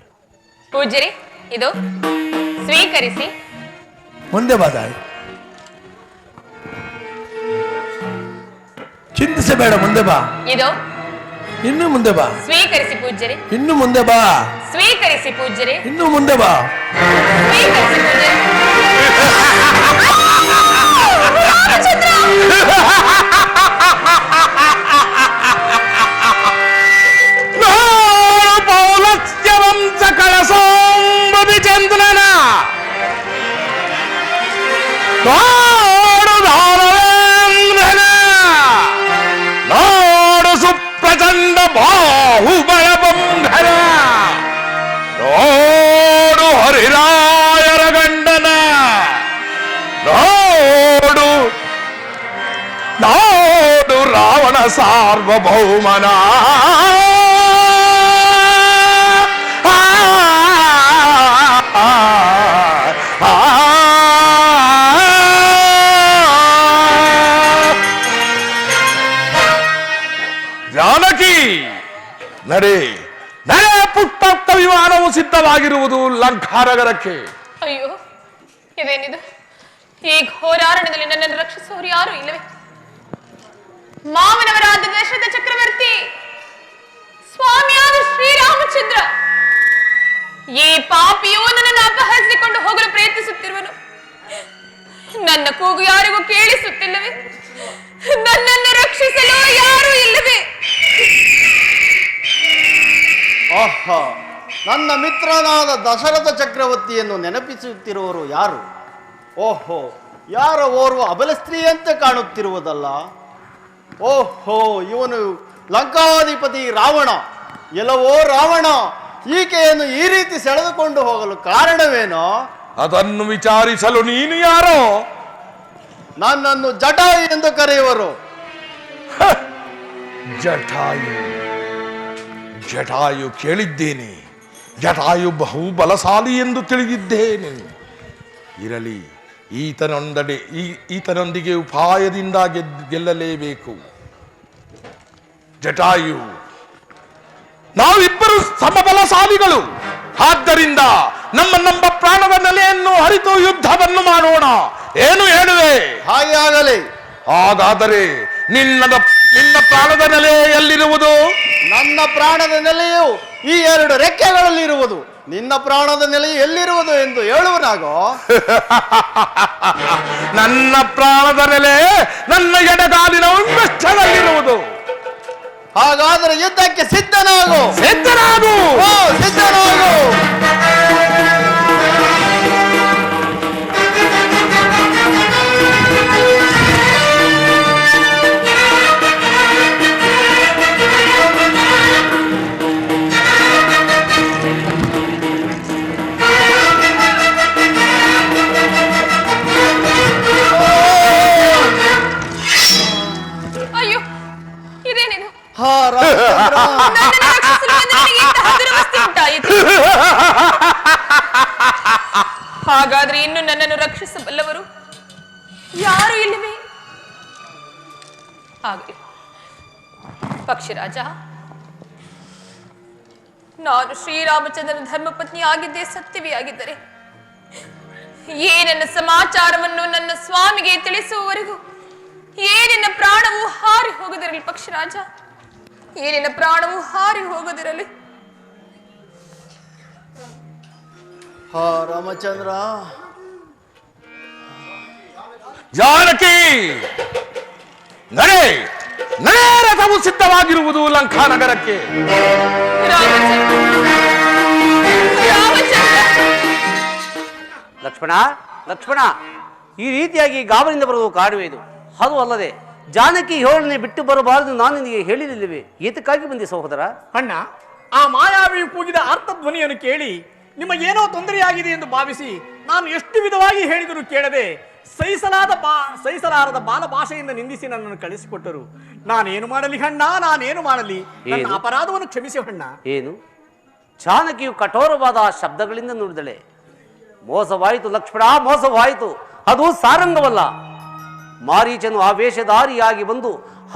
ಪೂಜ್ಯರೇ, ಇದು ಸ್ವೀಕರಿಸಿ. ಮುಂದೆ ಬಾ ತಾಯಿ. ಚಿಂತಿಸಬೇಡ, ಮುಂದೆ ಬಾ. ಇದು ಇನ್ನು ಮುಂದೆ ಬಾ. ಸ್ವೀಕರಿಸಿ ಪೂಜ್ಯರೇ. ಇನ್ನು ಮುಂದೆ ಬಾ. ಸ್ವೀಕರಿಸಿ ಪೂಜ್ಯರೇ. ಇನ್ನು ಮುಂದೆ ಬಾ. ಸ್ವೀಕರಿಸಿ ಪೂಜ್ಯರೇ. ಚಂದ್ರನ ನೋಡು ಸುಪ್ರಚಂಡ ಬಾಹುಬಲ ಬಂಧನ, ನೋಡು ಹರಿರಾಯರ ಗಂಡನ, ನೋಡು ನೋಡು ರಾವಣ ಸಾರ್ವಭೌಮನ. ಜಾನಕಿ, ನಡೆ ನಡೆ, ಪುಟ್ಟ ವಿಮಾನವು ಸಿದ್ಧವಾಗಿರುವುದು ಲಂಕಾನಗರಕ್ಕೆ. ಅಯ್ಯೋ, ಇದೇನಿದು? ಈ ಘೋರಾರಣ್ಯದಲ್ಲಿ ನನ್ನನ್ನು ರಕ್ಷಿಸುವವರು ಯಾರು ಇಲ್ಲವೇ? ಮಾವನವರಾದ ದಶರಥ ಚಕ್ರವರ್ತಿ, ಸ್ವಾಮಿಯಾದ ಶ್ರೀರಾಮಚಂದ್ರ, ಈ ಪಾಪಿಯು ನನ್ನನ್ನು ಅಪಹರಿಸಿಕೊಂಡು ಹೋಗಲು ಪ್ರಯತ್ನಿಸುತ್ತಿರುವನು. ನನ್ನ ಕೂಗು ಯಾರಿಗೂ ಕೇಳಿಸುತ್ತಿಲ್ಲವೇ? ನನ್ನನ್ನು ರಕ್ಷಿಸಲು ಯಾರೂ ಇಲ್ಲವೇ? ಆಹಾ, ನನ್ನ ಮಿತ್ರನಾದ ದಶರಥ ಚಕ್ರವರ್ತಿಯನ್ನು ನೆನಪಿಸುತ್ತಿರುವವರು ಯಾರು? ಓಹೋ, ಯಾರ ಓರ್ವ ಅಬಲ ಸ್ತ್ರೀಯಂತೆ ಕಾಣುತ್ತಿರುವುದಲ್ಲ. ಓಹೋ, ಇವನು ಲಂಕಾಧಿಪತಿ ರಾವಣ. ಎಲ್ಲವೋ ರಾವಣ, ಈಕೆಯನ್ನು ಈ ರೀತಿ ಸೆಳೆದುಕೊಂಡು ಹೋಗಲು ಕಾರಣವೇನೋ? ಅದನ್ನು ವಿಚಾರಿಸಲು ನೀನು ಯಾರೋ? ನನ್ನನ್ನು ಜಟಾಯು ಎಂದು ಕರೆಯುವರು. ಜಟಾಯು ಜಟಾಯು ಕೇಳಿದ್ದೇನೆ. ಜಟಾಯು ಬಹು ಬಲಶಾಲಿ ಎಂದು ತಿಳಿದಿದ್ದೇನೆ. ಇರಲಿ, ಈತನೊಂದಿಗೆ ಉಪಾಯದಿಂದ ಗೆಲ್ಲಲೇಬೇಕು. ಜಟಾಯು, ನಾವಿಬ್ಬರು ಸಮಬಲಶಾಲಿಗಳು. ಆದ್ದರಿಂದ ನಮ್ಮ ಪ್ರಾಣದ ನೆಲೆಯನ್ನು ಅರಿತು ಯುದ್ಧವನ್ನು ಮಾಡೋಣ. ಏನು ಹೇಳುವೆ? ಹಾಗೆ ಆಗಲಿ. ಹಾಗಾದರೆ ನಿನ್ನ ಪ್ರಾಣದ ನೆಲೆ ಎಲ್ಲಿರುವುದು? ನನ್ನ ಪ್ರಾಣದ ನೆಲೆಯು ಈ 2 ರೆಕ್ಕೆಗಳಲ್ಲಿರುವುದು. ನಿನ್ನ ಪ್ರಾಣದ ನೆಲೆ ಎಲ್ಲಿರುವುದು ಎಂದು ಹೇಳುವನಾಗೋ? ನನ್ನ ಪ್ರಾಣದ ನೆಲೆ ನನ್ನ ಎಡಗಾಲಿನ ಉನ್ಮಷ್ಟದಲ್ಲಿರುವುದು. ಹಾಗಾದರೆ ಯುದ್ಧಕ್ಕೆ ಸಿದ್ಧನಾಗು. ಸಿದ್ಧನಾಗು. ಸಿದ್ಧನಾಗು. ಅಯ್ಯೋ, ಇದೇನಿದು? ನನ್ನನ್ನು ರಕ್ಷಿಸಲು ಬಂದ ನನಗೆ ಇಂತಹ ದುರವಸ್ಥೆ ಉಂಟಾಯಿತು. ಹಾಗಾದ್ರೆ ಇನ್ನು ನನ್ನನ್ನು ರಕ್ಷಿಸಬಲ್ಲವರು ಯಾರು ಇಲ್ಲವೇ? ಹಾಗೆ ಪಕ್ಷಿರಾಜ, ನಾನು ಶ್ರೀರಾಮಚಂದ್ರನ ಧರ್ಮಪತ್ನಿ ಆಗಿದ್ದೇ ಸತ್ಯವೇ ಆಗಿದ್ದರೆ ಏನೆನ್ನ ಸಮಾಚಾರವನ್ನು ನನ್ನ ಸ್ವಾಮಿಗೆ ತಿಳಿಸುವವರೆಗೂ ಏನಿನ ಪ್ರಾಣವು ಹಾರಿ ಹೋಗದಿರಲಿ. ಪಕ್ಷಿರಾಜ, ಏನಿನ ಪ್ರಾಣವು ಹಾರಿ ಹೋಗದಿರಲಿ. ರಾಮಚಂದ್ರ. ಜಾನಕಿ, ನಡೆ ನಡೆ, ರಥವು ಸಿದ್ಧವಾಗಿರುವುದು ಲಂಕಾನಗರಕ್ಕೆ. ಲಕ್ಷ್ಮಣ, ಲಕ್ಷ್ಮಣ, ಈ ರೀತಿಯಾಗಿ ಗಾಬರಿಯಿಂದ ಬರುವುದು ಕಾರಣವೇ ಇದು. ಅದು ಅಲ್ಲದೆ ಜಾನಕಿ ಹೇಳನೆ ಬಿಟ್ಟು ಬರಬಾರದು ನಾನು ನಿನಗೆ ಹೇಳಿರಲಿಲ್ಲವೇ? ಏತಕ್ಕಾಗಿ ಬಂದೆ ಸಹೋದರ? ಅಣ್ಣ, ಆ ಮಾಯಾವಿ ಕೂಗಿದ ಅರ್ಥಧ್ವನಿಯನ್ನು ಕೇಳಿ ನಿಮಗೇನೋ ತೊಂದರೆಯಾಗಿದೆ ಎಂದು ಭಾವಿಸಿ ನಾನು ಎಷ್ಟು ವಿಧವಾಗಿ ಹೇಳಿದರೂ ಕೇಳದೆ ಸಹಿಸಲಾರದ ಬಾಲ ಭಾಷೆಯಿಂದ ನಿಂದಿಸಿ ನನ್ನನ್ನು ಕಳಿಸಿಕೊಟ್ಟರು. ನಾನೇನು ಮಾಡಲಿ ಅಣ್ಣ, ನಾನೇನು ಮಾಡಲಿ? ನನ್ನ ಅಪರಾಧವನ್ನು ಕ್ಷಮಿಸಿ ಅಣ್ಣ. ಏನು? ಜಾನಕಿಯು ಕಠೋರವಾದ ಶಬ್ದಗಳಿಂದ ನುಡಿದಳೆ. ಮೋಸವಾಯಿತು ಲಕ್ಷ್ಮಣ, ಮೋಸವಾಯಿತು. ಅದು ಸಾರಂಗವಲ್ಲ. ಮಾರೀಚನು ಆ ವೇಷಧಾರಿಯಾಗಿ ಬಂದು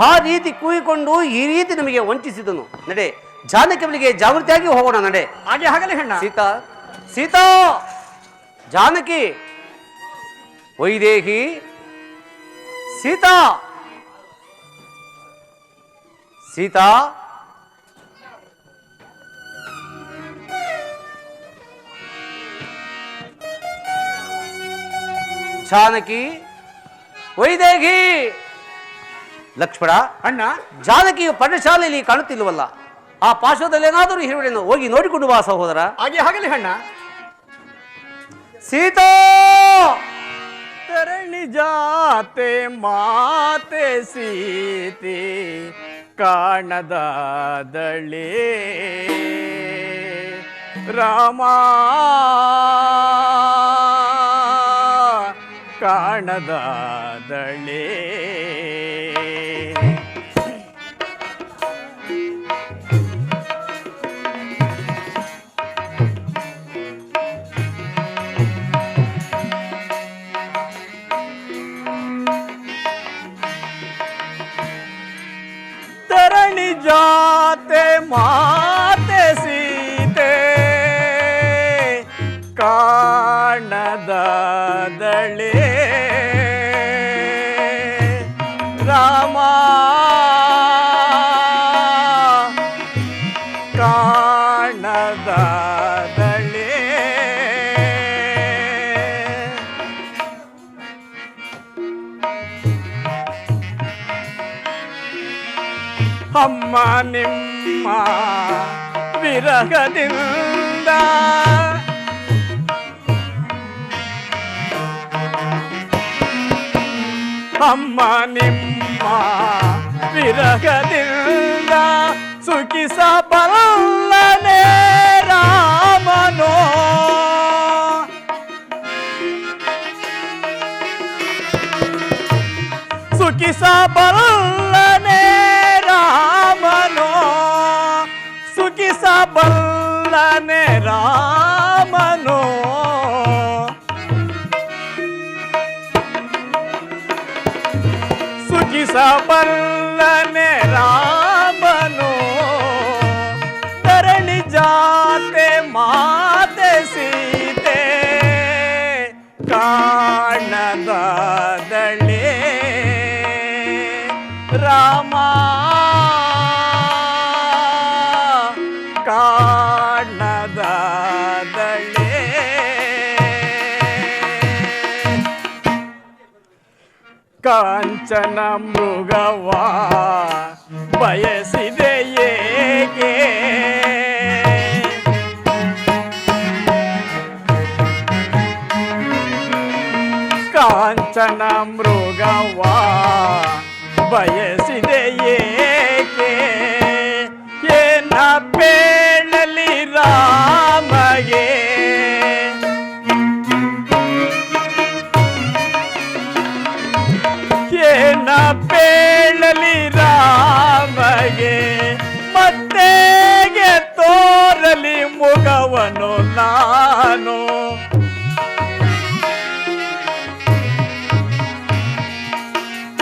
ಆ ರೀತಿ ಕೂಗಿಕೊಂಡು ಈ ರೀತಿ ನಮಗೆ ವಂಚಿಸಿದನು. ನಡೆ, ಜಾನಕಿ ಬಳಿಗೆ ಜಾಗೃತಿಯಾಗಿ ಹೋಗೋಣ. ನಡೆ. ಹಾಗೆ ಆಗಲಿ ಅಣ್ಣ. ಸೀತಾ, ಸೀತಾ, ಜಾನಕಿ, ವೈದೇಹಿ, ಸೀತಾ, ಸೀತಾ, ಜಾನಕಿ, ವೈದೇಹಿ. ಲಕ್ಷ್ಮಣ, ಅಣ್ಣ, ಜಾನಕಿಯು ಪರ್ಣಶಾಲೆಯಲ್ಲಿ ಕಾಣುತ್ತಿಲ್ಲವಲ್ಲ? ಆ ಪಾರ್ಶ್ವದಲ್ಲಿ ಏನಾದರೂ ಹಿರುವಳಿಯನ್ನು ಹೋಗಿ ನೋಡಿಕೊಂಡು ಬಾ ಸಹೋದರ. ಹಾಗೆ ಆಗಲಿ ಅಣ್ಣ. ಸೀತಾ, ತರಣಿ ಜಾತೆ ಮಾತೆ ಸೀತೆ ಕಾಣದಾದಳೆ ರಾಮ, ಕಾಣದಾದಳೆ. ತರಣಿ ಜಾತೆ ಮಾತೆ ಸೀತೆ ಕಾಣದಾದಳೆ ರಾಮ, ಕಾಣದಾದಳೆ. ಅಮ್ಮ ನಿಮ್ಮ ವಿರಹದಿಂದ ಅಮ್ಮ ನಿಮ್ಮ ವಿರಹದಿಂದ ಸುಖಿಸಬಲ್ಲನೆ ರಾಮನೋ. ಸುಖಿಸಬಲ್ಲನೆ ರಾಮನೋ, ಸುಖಿಸಬಲ್ಲನೆ ರಾಮನೋ. ಸುಖಿಸಬಲ್ಲನೆ ರಾಮನೋ. ತರಣಿ ಜಾತೆ ಮಾತೆ ಸೀತೆ ಕಾಣದಾದಳೆ ರಾಮ, ಕಾಣದಾದಳೆ. ಕಾಂಚನ ಮೃಗವ ಬಯಸಿದೆ ಏಕೆ? ಕಾಂಚನ ಮೃಗವ ಬಯಸಿದೆ ಏಕೆ? ಏನ ಬೇಳಲಿ ರಾಮಗೆ? ಏನ ಬೇಳಲಿ ರಾಮಗೆ? ಮತ್ತೆಗೆ ತೋರಲಿ ಮುಖವನು ನಾನು?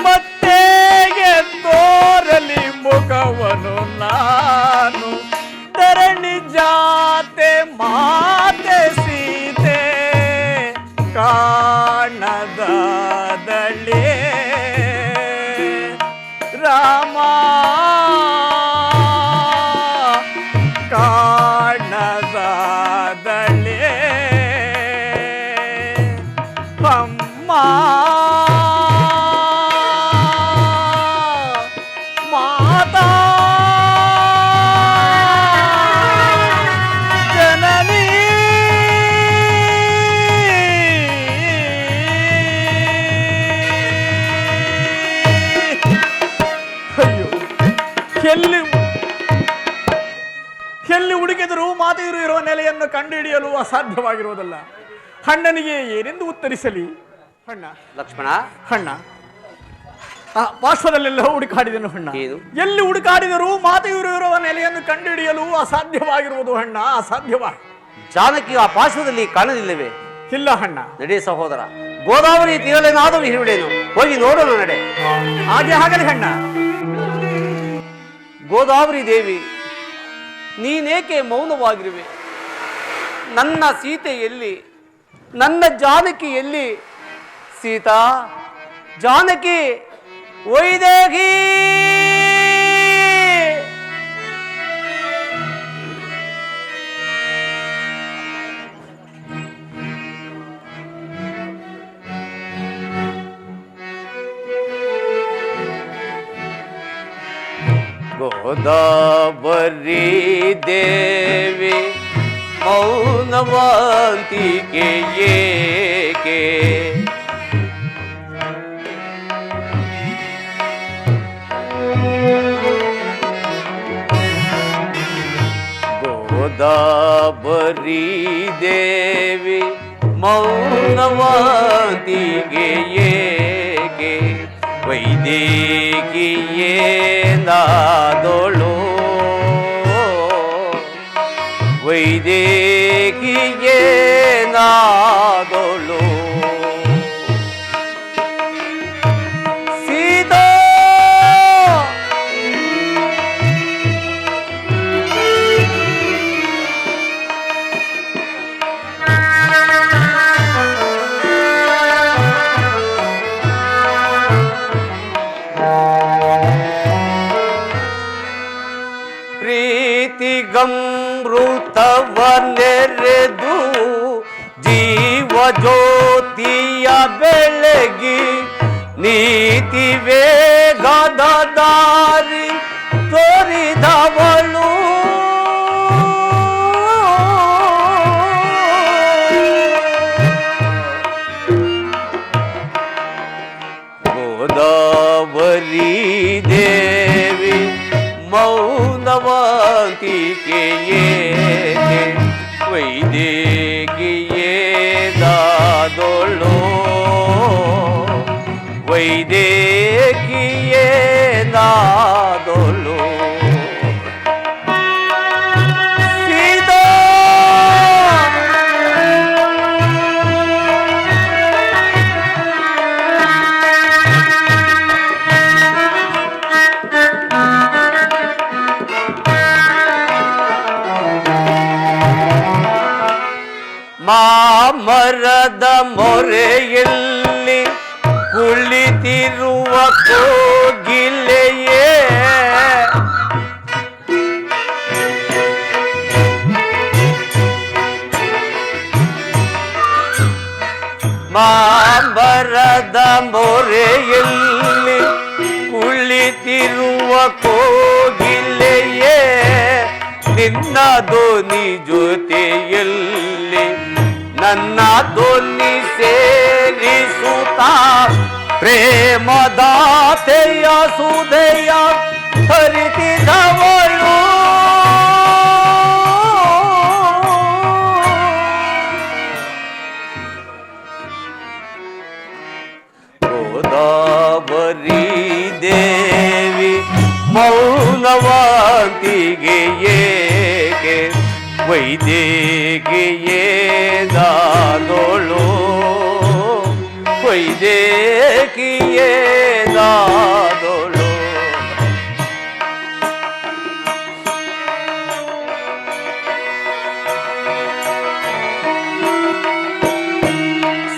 ಮತ್ತೆಗೆ ತೋರಲಿ ಮುಖವನು ನಾನು? ತರಣಿ ಜಾತೆ ಮಾತೆ ಸೀತೆ ಕಾಣದಾದಳೆ ರಾಮ, ಕಾಣದಾದಳೆ ಅಮ್ಮ. ಎಲ್ಲಿ ಹುಡುಕಿದರೂ ಮಾತೆಯರು ಇರುವ ನೆಲೆಯನ್ನು ಕಂಡುಹಿಡಿಯಲು ಅಸಾಧ್ಯವಾಗಿರುವುದಲ್ಲ. ಅಣ್ಣನಿಗೆ ಏನೆಂದು ಉತ್ತರಿಸಲಿ? ಅಣ್ಣ ಲಕ್ಷ್ಮಣ, ಅಣ್ಣ ಪಾರ್ಶ್ವದಲ್ಲೆಲ್ಲ ಹುಡುಕಾಡಿದನು ಅಣ್ಣ. ಏನು? ಎಲ್ಲಿ ಹುಡುಕಾಡಿದರೂ ಮಾತೆಯರು ಇರುವ ನೆಲೆಯನ್ನು ಕಂಡುಹಿಡಿಯಲು ಅಸಾಧ್ಯವಾಗಿರುವುದು ಅಣ್ಣ, ಅಸಾಧ್ಯವಾಗಿ. ಜಾನಕಿ ಆ ಪಾರ್ಶ್ವದಲ್ಲಿ ಕಾಣಲಿಲ್ಲವೇ? ಇಲ್ಲ ಅಣ್ಣ. ನಡೆ ಸಹೋದರ, ಗೋದಾವರಿ ತೀರಲೇನಾದರೂ ಹಿರಿವಿಡೇನು, ಹೋಗಿ ನೋಡೋಣ ನಡೆ. ಹಾಗೆ ಆಗಲಿ ಅಣ್ಣ. ಗೋದಾವರಿ ದೇವಿ, ನೀನೇಕೆ ಮೌನವಾಗಿರುವೆ? ನನ್ನ ಸೀತೆ ಎಲ್ಲಿ? ನನ್ನ ಜಾನಕಿ ಎಲ್ಲಿ? ಸೀತಾ, ಜಾನಕಿ, ವೈದೇಹಿ! ಗೋದಾವರಿ ದೇವಿ ಮೌನವಂತಿಕೆ ಏಕೆ? ಗೋದಾವರಿ ದೇವಿ ಮೌನವಂತಿಕೆ ಏಕೆ? ವೈದೇಹಿಯೇನಾದೋಳು, ವೈದೇಹಿಯೇನಾದೋಳು. ಸೀತಾ, ಪ್ರೀತಿಗಮೃತವನ್ನೆರೆದು ಜೀವ ಜ್ಯೋತಿಯ ಬೆಳಗಿ ನೀತಿ ವೇಗದ ದಾರಿ ತೋರಿದವಳು. ಗೋದಾವರಿ ದೇವಿ ಮೌನವಂತಿಕೆ ಏಕೆ? ವೈದೇಹಿಯೇನಾದೋಳು, ವೈದೇಹಿಯೇನಾದೋಳು. ಸೀತಾ, ಮಾಮರದ ಮೊರೆಯಲ್ಲಿ ಕುಳಿತಿರುವ ಕೋಗಿಲೆಯೇ, ಮಾಮರದ ಮೊರೆಯಲ್ಲಿ ಕುಳಿತಿರುವ ಕೋಗಿಲೆಯೇ, ನಿನ್ನ ಧ್ವನಿ ಜೊತೆಯಲ್ಲಿ ನನ್ನ ಧ್ವನಿ ಸೇರಿಸುತ್ತ ಪ್ರೇಮದಾತೆಯ ಸುದಯ ಹರಿತಿದವಳು. ಗೋದಾವರಿ ದೇವಿ ಮೌನವಂತಿಕೆ ಏಕೆ? ವೈದೇಹಿಯೇನಾದೋಳು, ವೈದೇಹಿಯೇನಾದೋಳು.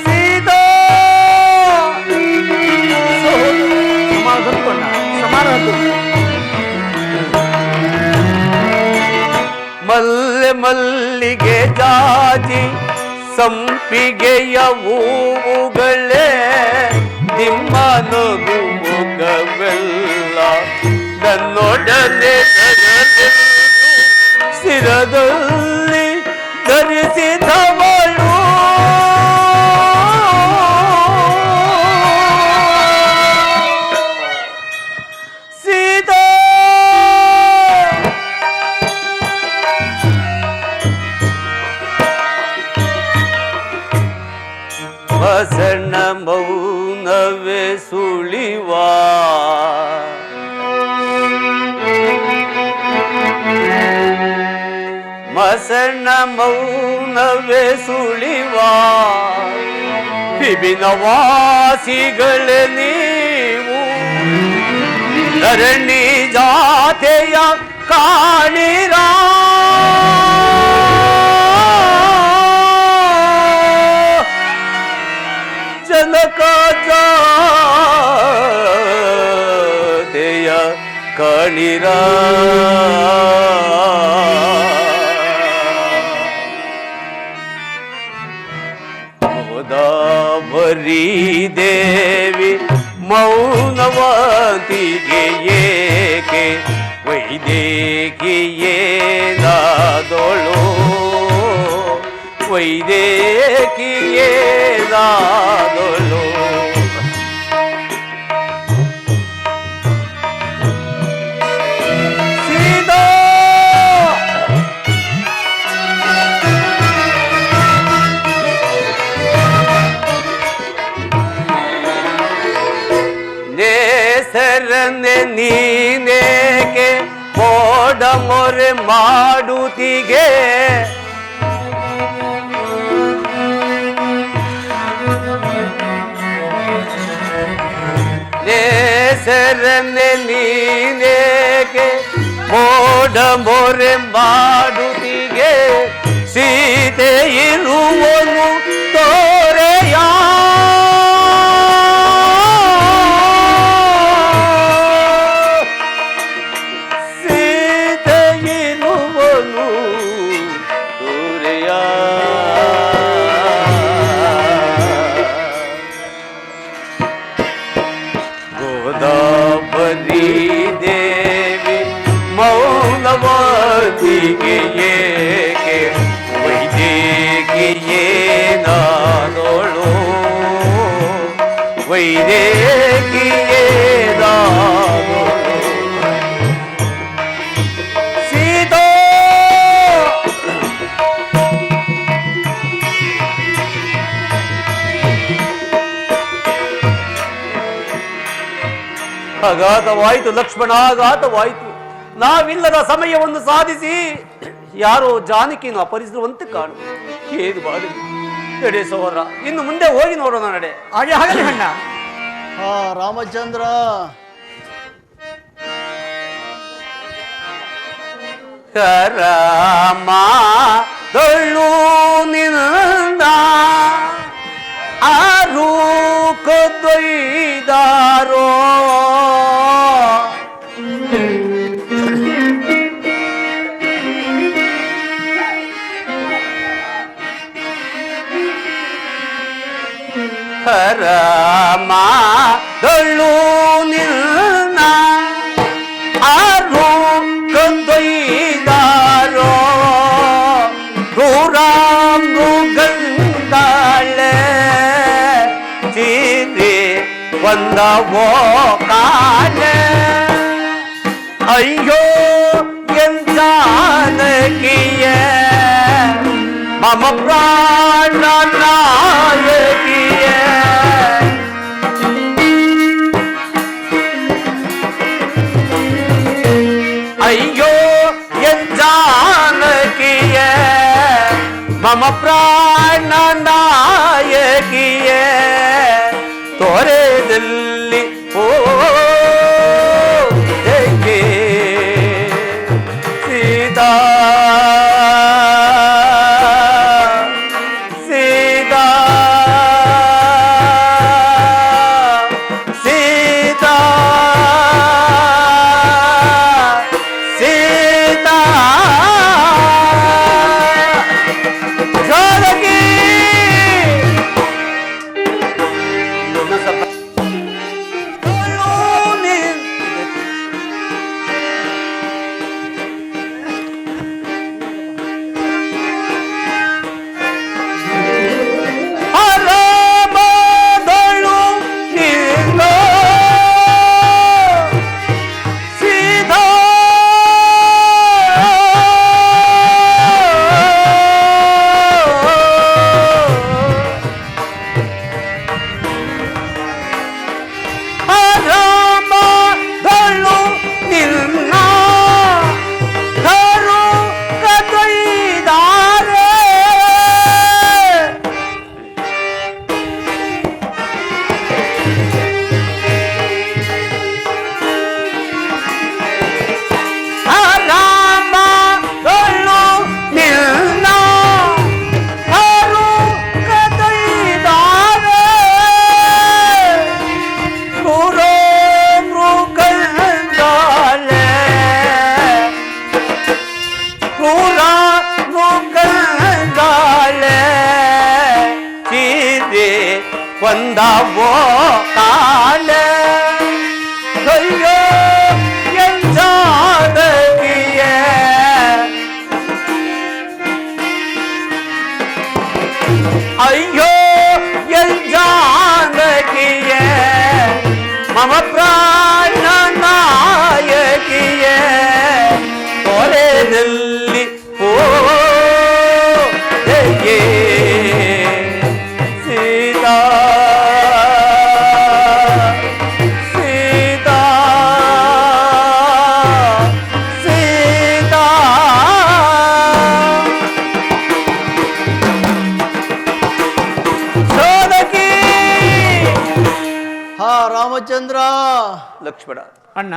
ಸೀತಾ, ಮಲ್ಲೆ ಮಲ್ಲಿಗೆ ಜಾಜಿ ಸಂಪಿಗೆಯ ಹೂವುಗಳೇ, ನಿಮ್ಮ ನಗು ಮುಖವೆಲ್ಲ ನನ್ನೊಡನೆ ಶಿರದಲ್ಲಿ ಧರಿಸಿದವಳು. ಸೀತಾ, ಸಣ್ಣ ಮೌನವೇ ಸುಳಿವ ವಿಭಿನ್ನವಾಸಿಗಳೇ ನೀವು ಧರಣಿ ಜಾತೆಯ ಕಾಣಿರ ಜನಕ ಜಾತೆಯ ಕಾಣಿರ ಗೋದಾವರಿ ದೇವಿ ಮೌನವಂತಿಗೆ ಏಕೆ ವೈದೇಕಿಯೇನಾದೊಳು ವೈದೇಕಿಯೇನಾದೊಳು ನೇಸರನೆ ನೀನೇಕೆ ಮೋಡ ಮೊರೆ ಮಾಡುತ್ತಿಗೆ ನೇಸರನೆ ನೀನೇಕೆ ಮೋಡ ಮೊರೆ ಮಾಡುತ್ತಿಗೆ ಸೀತೆ ಇರುವನು ತೋರೆಯ ಗೋದಾವರಿ ದೇವಿ ಮೌನವತಿಗೆ ಏಕೆ ವೈದೇಕಿಯೇನಾದೊಳು ವೈದೇಕಿಯೇನಾದೊಳು ಸೀತಾ ಆಘಾತವಾಯಿತು ಲಕ್ಷ್ಮಣ, ಆಘಾತವಾಯಿತು. ನಾವಿಲ್ಲದ ಸಮಯವನ್ನು ಸಾಧಿಸಿ ಯಾರೋ ಜಾನಕಿಯನ್ನು ಅಪಹರಿಸಿರುವಂತೆ ಕಾಣು. ಏನು ಬಾಧೆ ನಡೆ ಸೋದರ, ಇನ್ನು ಮುಂದೆ ಹೋಗಿ ನೋಡೋಣ ನಡೆ. ಹಾಗೆ ಹಾಗಲಿ ಅಣ್ಣ. ಹಾ ರಾಮಚಂದ್ರ, ಕರಾಮ ದೊಳ್ಳು ನಿನ್ನ ಆರು ಕೊದ್ದೊಯ್ದಾರೋ ಕರಾಮ ದೊಳ್ಳು ನಿನ್ನ ಆರು ಕೊಂದೊಯ್ದಾರೋ ಮೃಗಂದಾಳೆ ಚೀರಿ ಒಂದವೋ ಕಾಣೆ ಅಯ್ಯೋ ಎಂಜಾನಕಿಯ ಮಮ ಪ್ರಾಣ ನಾಯಕಿಯ ಅಯ್ಯೋ ಎಂಜಾನಕಿಯ ಮಮ ಪ್ರಾಣ ನಾಯಕಿಯ ತೋರೆದಲ್ಲಿ ಹೋಗೆ ಸೀತಾ ಸೀತಾ ಸೀತಾ ಸೀತಾ ಜಾನಕಿ ಲಕ್ಷ್ಮಣ, ಅಣ್ಣ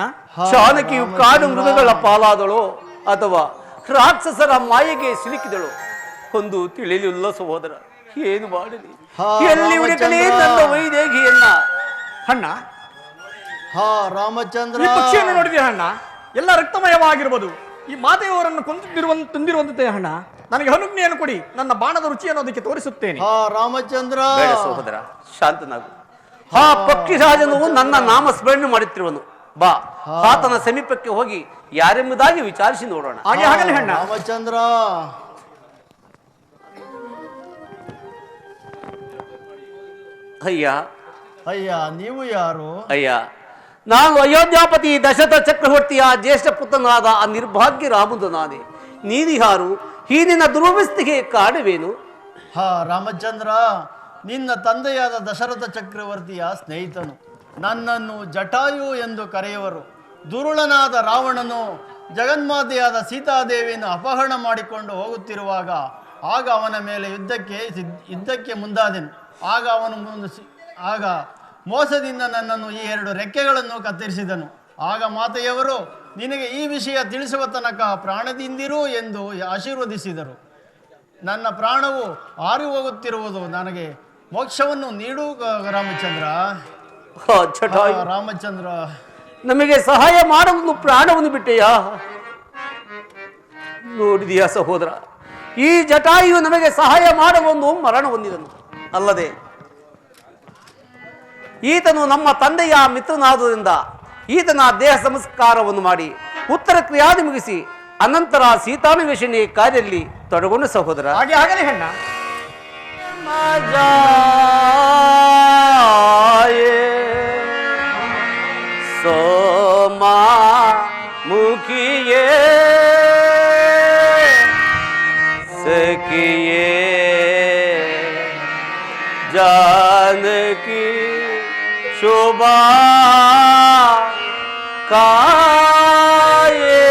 ಜಾನಕಿಯು ಕಾಡು ಮೃಗಗಳ ಪಾಲಾದಳು ಅಥವಾ ರಾಕ್ಷಸರ ಮಾಯೆಗೆ ಸಿಲುಕಿದಳು ಒಂದು ತಿಳಿಲಿಲ್ಲ ಸಹೋದರ. ಏನು ಮಾಡಲಿ, ಎಲ್ಲಿ ಹುಡುಕಲಿ ನನ್ನ ವೈದೇಹಿಯನ್ನ? ಅಣ್ಣ ಹಾ ರಾಮಚಂದ್ರ, ಈ ಪಕ್ಷಿಯನ್ನು ನೋಡಿದ್ಯಾ ಅಣ್ಣ? ಎಲ್ಲ ರಕ್ತಮಯವಾಗಿರ್ಬೋದು. ಈ ಮಾತೆಯವರನ್ನು ತಂದಿರುವಂತೆ ಅಣ್ಣ, ನನಗೆ ಅನುಜ್ಞೆಯನ್ನು ಕೊಡಿ, ನನ್ನ ಬಾಣದ ರುಚಿಯನ್ನು ಅದಕ್ಕೆ ತೋರಿಸುತ್ತೇನೆ. ಹಾ ರಾಮಚಂದ್ರ. ಬೇಡ ಸಹೋದರ, ಶಾಂತನಾಗು. ಆ ಪಕ್ಷಿರಾಜನು ನನ್ನ ನಾಮ ಸ್ಮರಣೆ ಮಾಡುತ್ತಿರುವನು. ಬಾ, ಆತನ ಸಮೀಪಕ್ಕೆ ಹೋಗಿ ಯಾರೆಂಬುದಾಗಿ ವಿಚಾರಿಸಿ ನೋಡೋಣ. ಹಾಗೆ ಆಗಲಿ ಅಣ್ಣ. ರಾಮಚಂದ್ರ, ಅಯ್ಯ ಅಯ್ಯ ನೀವು ಯಾರು? ಅಯ್ಯ, ನಾನು ಅಯೋಧ್ಯಾಪತಿ ದಶರಥ ಚಕ್ರವರ್ತಿಯ ಜ್ಯೇಷ್ಠ ಪುತ್ರನಾದ ಆ ನಿರ್ಭಾಗ್ಯ ರಾಮುದು ನಾನೇ. ನೀನು ಯಾರು? ಈ ನಿನ್ನ ದುರ್ವಸ್ಥೆಗೆ ಕಾರಣವೇನು? ಹಾ ರಾಮಚಂದ್ರ, ನಿನ್ನ ತಂದೆಯಾದ ದಶರಥ ಚಕ್ರವರ್ತಿಯ ಸ್ನೇಹಿತನು. ನನ್ನನ್ನು ಜಟಾಯು ಎಂದು ಕರೆಯುವರು. ದುರುಳನಾದ ರಾವಣನು ಜಗನ್ಮಾತೆಯಾದ ಸೀತಾದೇವಿಯನ್ನು ಅಪಹರಣ ಮಾಡಿಕೊಂಡು ಹೋಗುತ್ತಿರುವಾಗ ಆಗ ಅವನ ಮೇಲೆ ಯುದ್ಧಕ್ಕೆ ಮುಂದಾದೆನು. ಆಗ ಮೋಸದಿಂದ ನನ್ನನ್ನು ಈ 2 ರೆಕ್ಕೆಗಳನ್ನು ಕತ್ತರಿಸಿದನು. ಆಗ ಮಾತೆಯವರು ನಿನಗೆ ಈ ವಿಷಯ ತಿಳಿಸುವ ತನಕ ಪ್ರಾಣದಿಂದಿರು ಎಂದು ಆಶೀರ್ವದಿಸಿದರು. ನನ್ನ ಪ್ರಾಣವು ಹಾರಿ ಹೋಗುತ್ತಿರುವುದು, ನನಗೆ ಮೋಕ್ಷವನ್ನು ನೀಡು ರಾಮಚಂದ್ರ. ರಾಮಚಂದ್ರ, ನಮಗೆ ಸಹಾಯ ಮಾಡುವುದು ಪ್ರಾಣವನ್ನು ಬಿಟ್ಟೆಯಾ? ನೋಡಿದೆಯಾ ಸಹೋದರ, ಈ ಜಟಾಯು ನಮಗೆ ಸಹಾಯ ಮಾಡುವನು ಮರಣ ಹೊಂದಿದನು. ಅಲ್ಲದೆ ಈತನು ನಮ್ಮ ತಂದೆಯ ಮಿತ್ರನಾದುದರಿಂದ ಈತನ ದೇಹ ಸಂಸ್ಕಾರವನ್ನು ಮಾಡಿ ಉತ್ತರ ಕ್ರಿಯಾದಿ ಮುಗಿಸಿ ಅನಂತರ ಸೀತಾನ್ವೇಷಣೆ ಕಾರ್ಯದಲ್ಲಿ ತೊಡಗೊಂಡು ಸಹೋದರ. ಹಾಗೆ ಆಗಲಿ ಅಣ್ಣ. ಸೋಮಾ ಮುಖಿಯೇ ಸಖಿಯೇ जानकी शोभा काये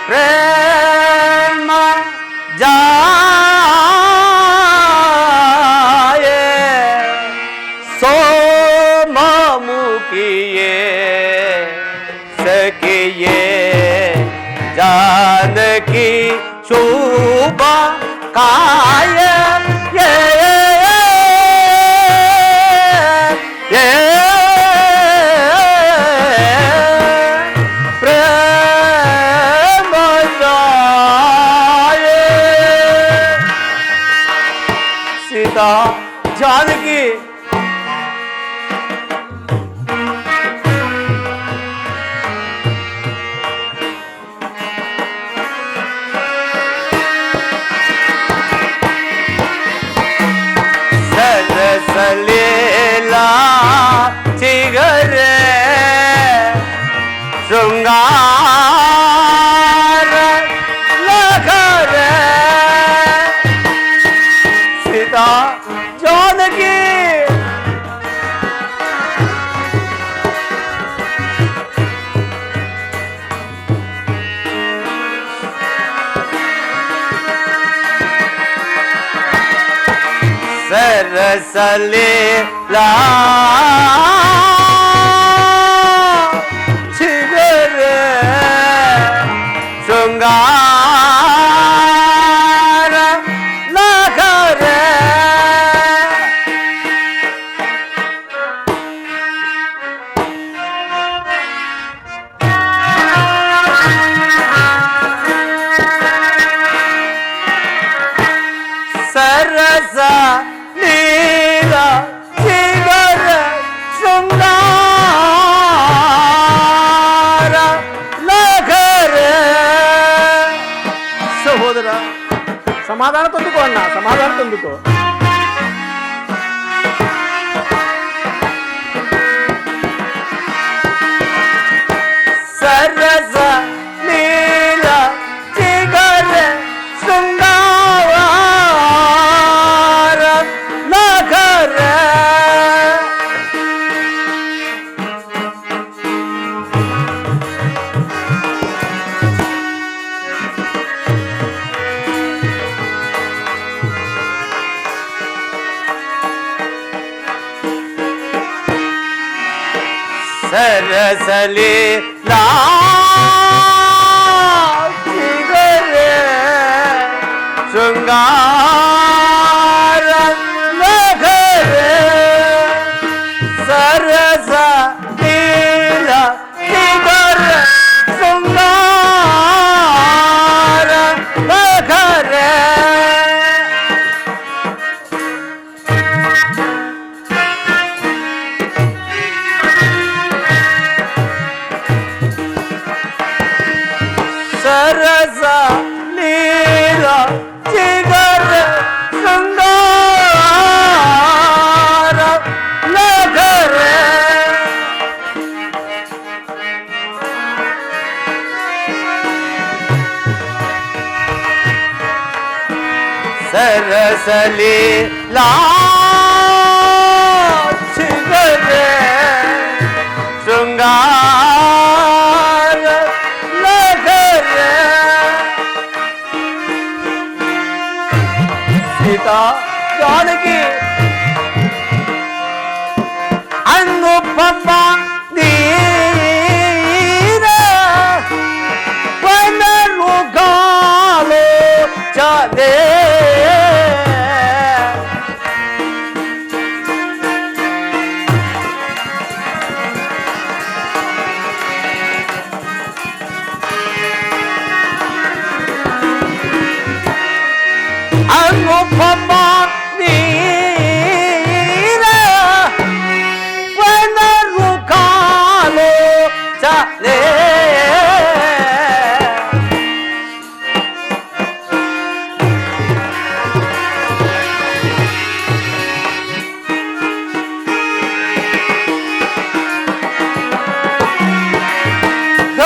प्रेम जा जानकी शोभा काय प्रेम सीता जानकी सलेला चिगरे श्रृंगार लखरे सीता जानकी सरसलेला छिगरे श्रृंगार लखरे सरस लीला चिगर शृंगार लखरे ಸಹೋದರ ಸಮಾಧಾನ ತಂದುಕೋ ಅಣ್ಣ, ಸಮಾಧಾನ ತಂದುಕೋ. सरस लीला चिगर शृंगार लखरे ಸರಸಲಿ ಲಾಚಿಗರೆ ಶೃಂಗಾರ ನಗರೆ ಸರಸ ನೀಲ ಚಿಗರ ಶೃಂಗಾರ ನಗರೆ ಸರಸ ನೀಲ ಚಿಗರ ಶೃಂಗಾರ ನಗರೆ ಸರಸಲಿ ಲಾಚಿಗರೆ ಶೃಂಗಾರ ನಗರೆ ಸೀತಾ ಜಾನಕಿ ಅನುಪಮ ನೀರ ಪನರು ಗಾಲೋ ಚಲೇ ಅನುಪಮ ನೀರ ಪನರು ಗಾಲೋ ಚಲೇ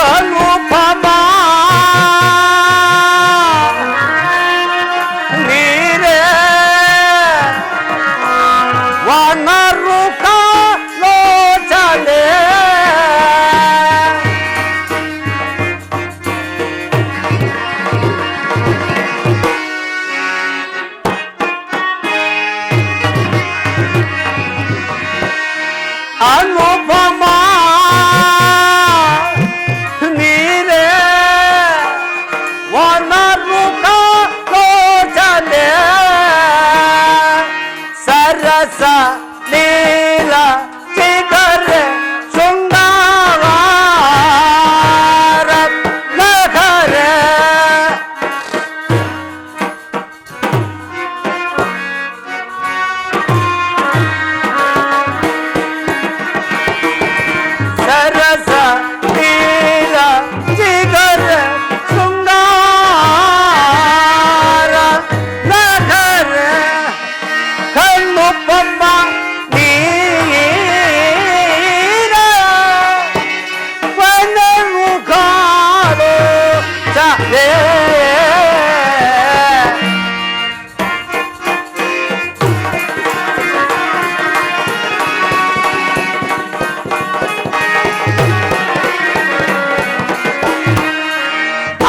ಅನುಪಮ ನೀರೆ ವನರು ಕಾಲೋಚನೆ ಅನುಪಮ ನೀರೆ ವನರು ಕಾಲೋಚನೆ ಸರಸ ನೀಲ ಚಿಗರ ಶೃಂಗಾರ ನಗರೆ ಸರಸ ನೀಲ ಚಿಗರ ಶೃಂಗಾರ ನಗರೆ ಕಣ್ಣುಪಮ್ಮ ನೀರ ಪನರು ಗಾಲೋ ಚಲೇ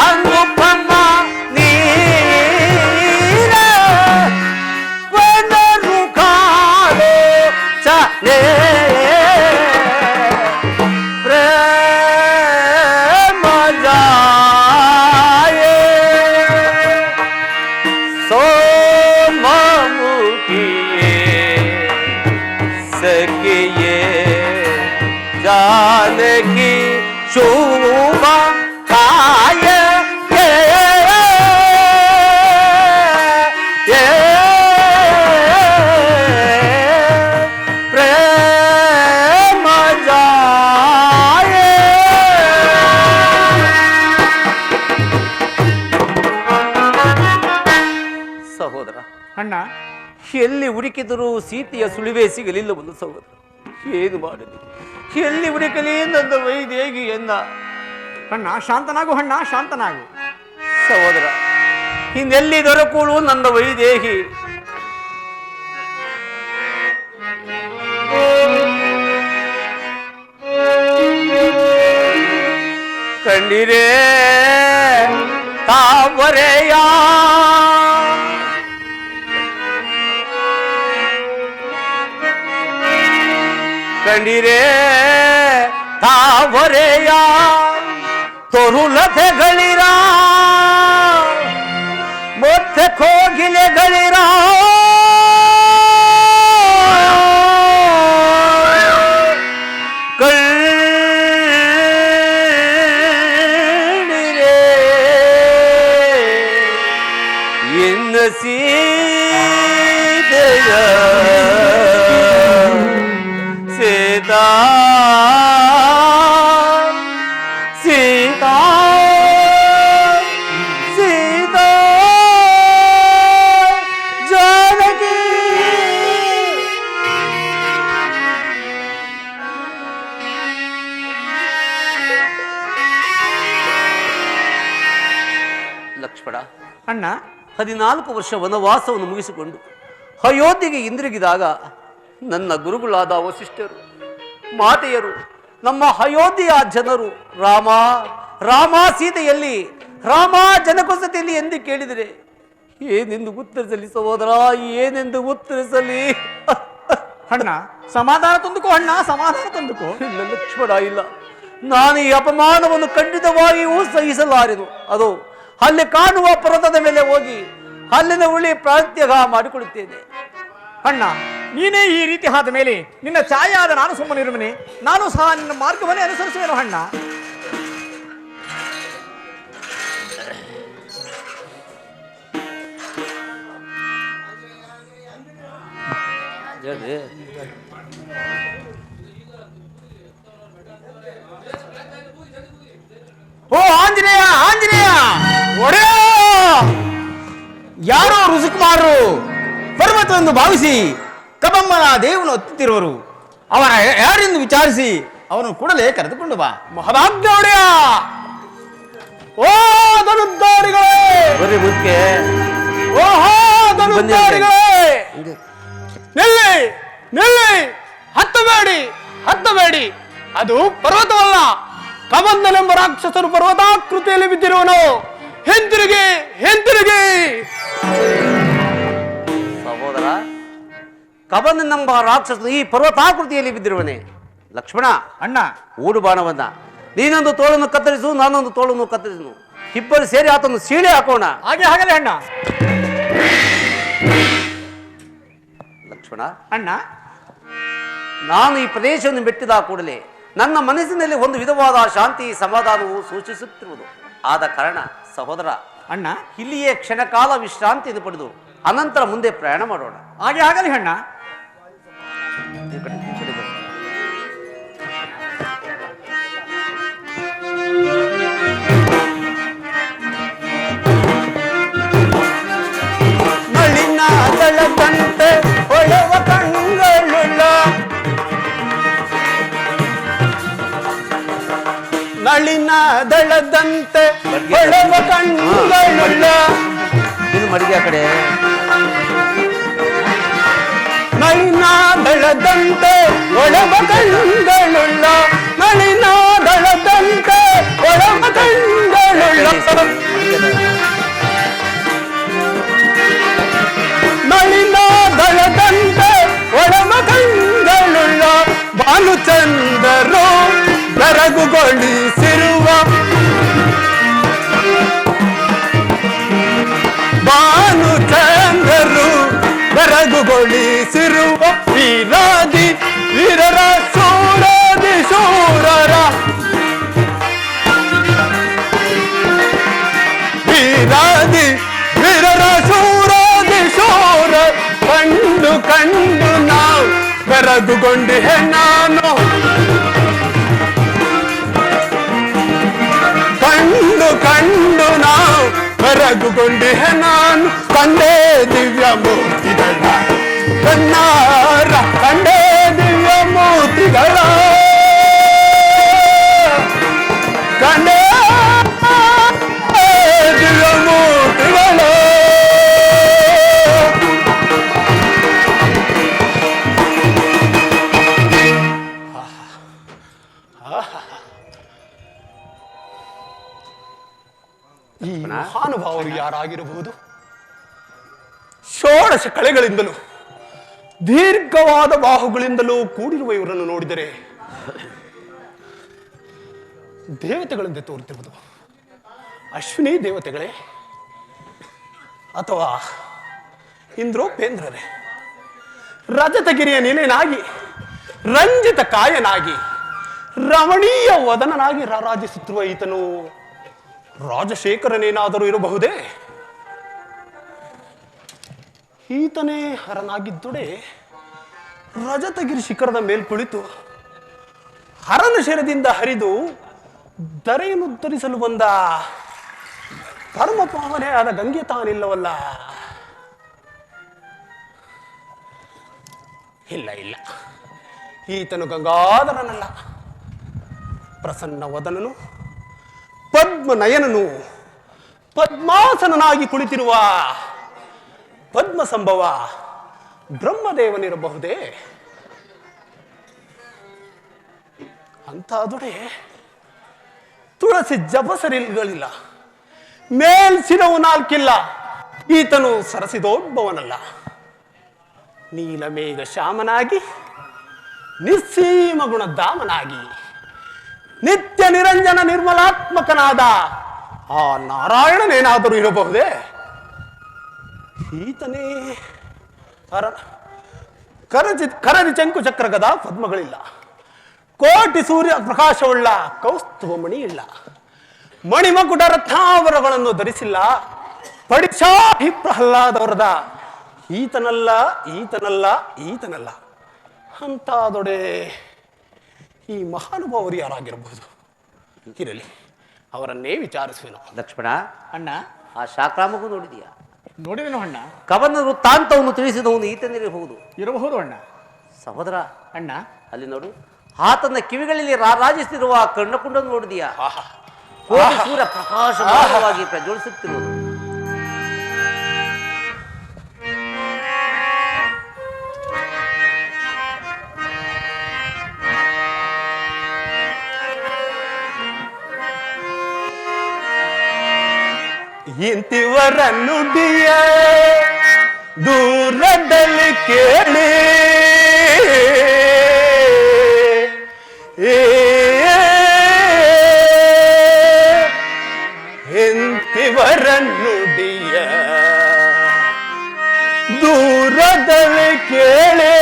ಅನುಪಮ ನೀರ ವನರು ಕಾಲೋ ಚಲೇ ಪ್ರೇಮ ಜಾಯೆ ಸೋಮಮುಖಿಯೇ ಸಖಿಯೇ ಜಾನಕಿ ಶೋಭ ಕಾಯ ಪ್ರೇಮ ಜಾಯೆ ಸಹೋದರ ಅಣ್ಣ ಎಲ್ಲಿ ಹುಡುಕಿದರೂ ಸೀತೆಯ ಸುಳಿವೆ ಸಿಗಲಿಲ್ಲವಲ್ಲ ಸಹೋದರ ಏನು ಮಾಡಲಿ ಎಲ್ಲಿ ಹುಡುಕಲಿ ನನ್ನ ವೈದೇಹಿಯನ್ನ ಅಣ್ಣ ಶಾಂತನಾಗು ಅಣ್ಣ ಶಾಂತನಾಗು ಸಹೋದರ ಇನ್ನೆಲ್ಲಿ ದೊರಕುಳು ನನ್ನ ವೈದೇಹಿ ಕಂಡಿರೇ ತಾವರೆಯ ಕಂಡಿರೇ ತಾವರೆಯ ತೊರುಲತೆಗಳಿರ ಮತ್ತೆ ಕೋಗಿಲೆಗಳಿರ ಕಳ್ಳಿರೆ ಎನ್ನ ಸೀತೆಯ ಸೀತಾ ಸೀತಾ ಸೀತಾ ಜಾನಕಿ. ಲಕ್ಷ್ಮಣ, ಅಣ್ಣ 14 ವರ್ಷ ವನವಾಸವನ್ನು ಮುಗಿಸಿಕೊಂಡು ಅಯೋಧ್ಯೆಗೆ ಹಿಂದಿರುಗಿದಾಗ ನನ್ನ ಗುರುಗಳಾದ ವಸಿಷ್ಠರು, ಮಾತೆಯರು, ನಮ್ಮ ಅಯೋಧ್ಯೆಯ ಜನರು ರಾಮ ರಾಮ ಸೀತೆಯಲ್ಲಿ, ರಾಮ ಜನಕೋಸತೆಯಲ್ಲಿ ಎಂದು ಕೇಳಿದರೆ ಏನೆಂದು ಉತ್ತರಿಸಲಿ ಸಹೋದರ, ಏನೆಂದು ಉತ್ತರಿಸಲಿ? ಅಣ್ಣ ಸಮಾಧಾನ ತಂದುಕೋ, ಅಣ್ಣ ಸಮಾಧಾನ ತಂದುಕೋ. ಇಲ್ಲ ಲಕ್ಷ್ಮಣ, ಇಲ್ಲ. ನಾನು ಈ ಅಪಮಾನವನ್ನು ಖಂಡಿತವಾಗಿಯೂ ಸಹಿಸಲಾರೆನು. ಅದು ಅಲ್ಲಿ ಕಾಣುವ ಪರ್ವತದ ಮೇಲೆ ಹೋಗಿ ಅಲ್ಲಿನ ಉಳಿ ಪ್ರಾತ್ಯಗ ಮಾಡಿಕೊಳ್ಳುತ್ತೇನೆ. ಅಣ್ಣ ನೀನೇ ಈ ರೀತಿ ಆದ ಮೇಲೆ ನಿನ್ನ ಛಾಯೆ ಆದ ನಾನು ಸುಮ್ಮನಿರುವನೆ, ನಾನು ಸಹ ನಿನ್ನ ಮಾರ್ಗವನ್ನೇ ಅನುಸರಿಸುವೆನು ಅಣ್ಣ. ಓ ಆಂಜನೇಯ, ಆಂಜನೇಯ ಒಡೆಯ! ಯಾರೋ ಋಷಿಕುಮಾರರು ಪರ್ವತವೆಂದು ಭಾವಿಸಿ ಕಬಮ್ಮನ ದೇವನು ಹತ್ತುತ್ತಿರುವರು. ಅವನ ಯಾರೆಂದು ವಿಚಾರಿಸಿ ಅವನು ಕೂಡಲೇ ಕರೆದುಕೊಂಡು ಬಾ. ಮಹಾರಾಜ್ಞ ಒಡೆಯ! ಓ ಧನುರ್ಧಾರಿಗಳೇ! ಬರೀ ಮುಖ್ಯ ಓಹೋ ಧನುರ್ಧಾರಿಗಳೇ! ನಿಲ್ಲಿ ನಿಲ್ಲಿ! ಹತ್ತಬೇಡಿ ಹತ್ತಬೇಡಿ! ಅದು ಪರ್ವತವಲ್ಲ, ಕಬಂದನೆಂಬ ರಾಕ್ಷಸರು ಪರ್ವತಾಕೃತಿಯಲ್ಲಿ ಬಿದ್ದಿರುವನು. ಹಿಂತಿರುಗಿ ಹಿಂತಿರುಗಿ! ಸಹೋದರ, ಕಬಂದನೆಂಬ ರಾಕ್ಷಸನು ಈ ಪರ್ವತಾಕೃತಿಯಲ್ಲಿ ಬಿದ್ದಿರುವನೆ. ಲಕ್ಷ್ಮಣ, ಅಣ್ಣ ಊಡು ಬಾಣವನ್ನ ನೀನೊಂದು ತೋಳನ್ನು ಕತ್ತರಿಸು, ನಾನೊಂದು ತೋಳನ್ನು ಕತ್ತರಿಸು, ಇಬ್ಬರು ಸೇರಿ ಆತನ್ನು ಸೀಳೆ ಹಾಕೋಣ. ಹಾಗೆ ಹಾಗಲೇ ಅಣ್ಣ. ಲಕ್ಷ್ಮಣ, ಅಣ್ಣ ನಾನು ಈ ಪ್ರದೇಶವನ್ನು ಮೆಟ್ಟಿದ ಕೂಡಲೇ ನನ್ನ ಮನಸ್ಸಿನಲ್ಲಿ ಒಂದು ವಿಧವಾದ ಶಾಂತಿ ಸಮಾಧಾನವು ಸೂಚಿಸುತ್ತಿರುವುದು. ಆದ ಕಾರಣ ಸಹೋದರ, ಅಣ್ಣ ಇಲ್ಲಿಯೇ ಕ್ಷಣಕಾಲ ವಿಶ್ರಾಂತಿಯನ್ನು ಪಡೆದು ಅನಂತರ ಮುಂದೆ ಪ್ರಯಾಣ ಮಾಡೋಣ. ಹಾಗೆ ಆಗಲಿ ಅಣ್ಣ. ಈ ಕಡೆ ಬನ್ನಿ. ಮಳಿನ ದಳದಂತೆ ಹೊಳೆವ ಕಣ್ಣುಳ್ಳ ನಳಿನ ದಳದಂತೆ ಹೊಳೆವ ಕಣ್ಣುಳ್ಳ ಇದು ಮಡಿಗೆ ಆ ಕಡೆ. ನಳಿನ ದಳದಂತೆ ಹೊಳೆವ ಕಣ್ಣುಳ್ಳ ನಳಿನ ದಳದಂತೆ ಹೊಳೆವ ಕಣ್ಣುಳ್ಳ ನಳಿನ ದಳದಂತೆ ಒಳಮ ಕಂಗಳುಳ್ಳ ಭಾನುಚಂದರು ಬೆರಗುಗೊಳಿಸಿರುವ ಭಾನುಚಂದರು ಬೆರಗುಗೊಳಿಸಿರುವ ವೀರಾದಿ ವೀರರ ಶೂರಾದಿ ಶೂರರ ವೀರಾದಿ ವೀರರ ಶೂರಾದಿ ಶೂರ ಕಂಡು ಕಂಡು ನಾವು ಬೆರಗುಗೊಂಡಿಹೆ ನಾನು ಕಂಡು ಕಂಡು ನಾವು ಬೆರಗುಗೊಂಡಿಹೆ ನಾನು ಕಂಡೇ ದಿವ್ಯ ಮೂರ್ತಿಗಳ ಕಣ್ಣಾರ ಕಂಡೇ ದಿವ್ಯ ಮೂರ್ತಿಗಳ ಕಂಡೇ ದಿವ್ಯ ಮೂರ್ತಿಗಳ ಈ ಮಹಾನುಭಾವರು ಯಾರಾಗಿರಬಹುದು? ಷೋಡಶ ಕಳೆಗಳಿಂದಲೂ ದೀರ್ಘವಾದ ಬಾಹುಗಳಿಂದಲೂ ಕೂಡಿರುವ ಇವರನ್ನು ನೋಡಿದರೆ ದೇವತೆಗಳಂತೆ ತೋರುತ್ತಿರುವುದು ಅಶ್ವಿನಿ ದೇವತೆಗಳೇ ಅಥವಾ ಇಂದ್ರೋಪೇಂದ್ರರೇ? ರಜತಗಿರಿಯ ನೆಲೆನಾಗಿ ರಂಜಿತ ಕಾಯನಾಗಿ ರಮಣೀಯ ವದನನಾಗಿ ರಾರಾಜಿಸುತ್ತಿರುವ ಈತನು ರಾಜಶೇಖರನೇನಾದರೂ ಇರಬಹುದೇ? ಈತನೇ ಹರನಾಗಿದ್ದುಡೆ ರಜತಗಿರಿ ಶಿಖರದ ಮೇಲ್ಕುಳಿತು ಹರನ ಶರದಿಂದ ಹರಿದು ಧರೆಯನ್ನು ಉದ್ಧರಿಸಲು ಬಂದ ಪರಮ ಪಾವನೆ ಆದ ಗಂಗೆ ತಾನಿಲ್ಲವಲ್ಲ? ಇಲ್ಲ ಇಲ್ಲ, ಈತನು ಗಂಗಾಧರನಲ್ಲ. ಪ್ರಸನ್ನ ವದನನು, ಪದ್ಮನಯನನು, ಪದ್ಮಾಸನನಾಗಿ ಕುಳಿತಿರುವ ಪದ್ಮ ಸಂಭವ ಬ್ರಹ್ಮದೇವನಿರಬಹುದೇ? ಅಂತಾದೊಡೆ ತುಳಸಿ ಜಪಸರಿಗಳಿಲ್ಲ, ಮೇಲ್ಸಿರವು ನಾಲ್ಕಿಲ್ಲ. ಈತನು ಸರಸಿದೋದ್ಭವನಲ್ಲ. ನೀಲಮೇಘ ಶ್ಯಾಮನಾಗಿ ನಿಸ್ಸೀಮ ಗುಣಧಾಮನಾಗಿ ನಿತ್ಯ ನಿರಂಜನ ನಿರ್ಮಲಾತ್ಮಕನಾದ ಆ ನಾರಾಯಣನೇನಾದರೂ ಇರಬಹುದೇ? ಈತನೇ ಕರದಿ ಚಂಕು ಚಕ್ರ ಗದಾ ಪದ್ಮಗಳಿಲ್ಲ, ಕೋಟಿ ಸೂರ್ಯ ಪ್ರಕಾಶವುಳ್ಳ ಕೌಸ್ತುಭ ಮಣಿ ಇಲ್ಲ, ಮಣಿಮಕುಟ ರತ್ನಾವರಗಳನ್ನು ಧರಿಸಿಲ್ಲ, ಪಡಿಶಾಹಿ ಪ್ರಹ್ಲಾದವರದ ಈತನಲ್ಲ ಈತನಲ್ಲ ಈತನಲ್ಲ. ಅಂತಾದೊಡೆ ಈ ಮಹಾನುಭಾವರು ಯಾರಾಗಿರಬಹುದು? ಇರಲಿ, ಅವರನ್ನೇ ವಿಚಾರಿಸುವೆನು. ಲಕ್ಷ್ಮಣ, ಅಣ್ಣ, ಆ ಶಾಕ್ರಾಮಗೂ ನೋಡಿದೀಯಾ? ನೋಡಿದೆನು ಅಣ್ಣ. ಕವನ ವೃತ್ತಾಂತವನ್ನು ತಿಳಿಸಿದವನು ಈತನಿರಬಹುದು. ಇರಬಹುದು ಅಣ್ಣ. ಸಹೋದರ ಅಣ್ಣ, ಅಲ್ಲಿ ನೋಡು, ಆತನ ಕಿವಿಗಳಲ್ಲಿ ರಾರಾಜಿಸುತ್ತಿರುವ ಕರ್ಣಕುಂಡನ್ನು ನೋಡಿದೀಯಾ? ಕೋಟಿ ಸೂರ್ಯ ಪ್ರಕಾಶಮಾನವಾಗಿ ಪ್ರಜ್ವಲಿಸುತ್ತಿರುವುದು. ಇಂತಿವರ ನುಡಿಯ ದೂರದಲ್ಲಿ ಕೇಳಿ ಇಂತಿವರ ನುಡಿಯ ದೂರದಲ್ಲಿ ಕೇಳಿ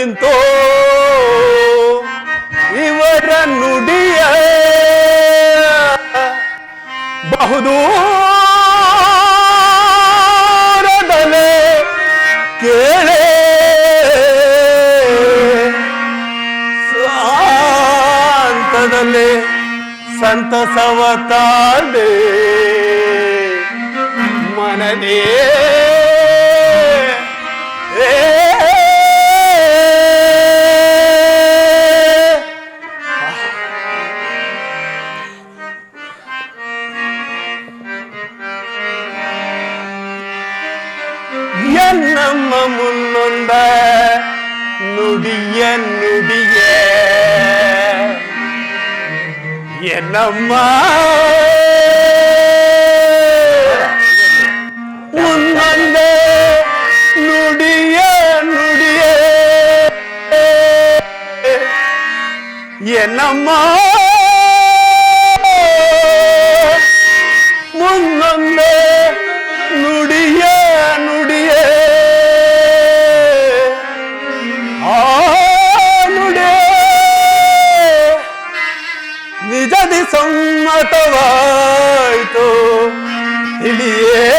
ಇಂತೋ ಇವರ ನುಡಿಯ ಬಹುದೂರದಲೆ ಕೇಳೆ ಸಾಂತದಲ್ಲಿ ಸಂತಸವ ತಾಳೆ ಮನದೇ ನಮ್ಮ ಮುನ್ನೊಂದ ನುಡಿಯ ನುಡಿಯ ಎನ್ನಮ್ಮ ಮುನ್ನೊಂದ ನುಡಿಯ ನುಡಿಯ ಎನ್ನಮ್ಮ ಮುನ್ನೊಂದ ನುಡಿಯ ನುಡಿಯ ನಿಜದಿ ಸಮ್ಮತವಾಯಿತು ತಿಳಿಯೇ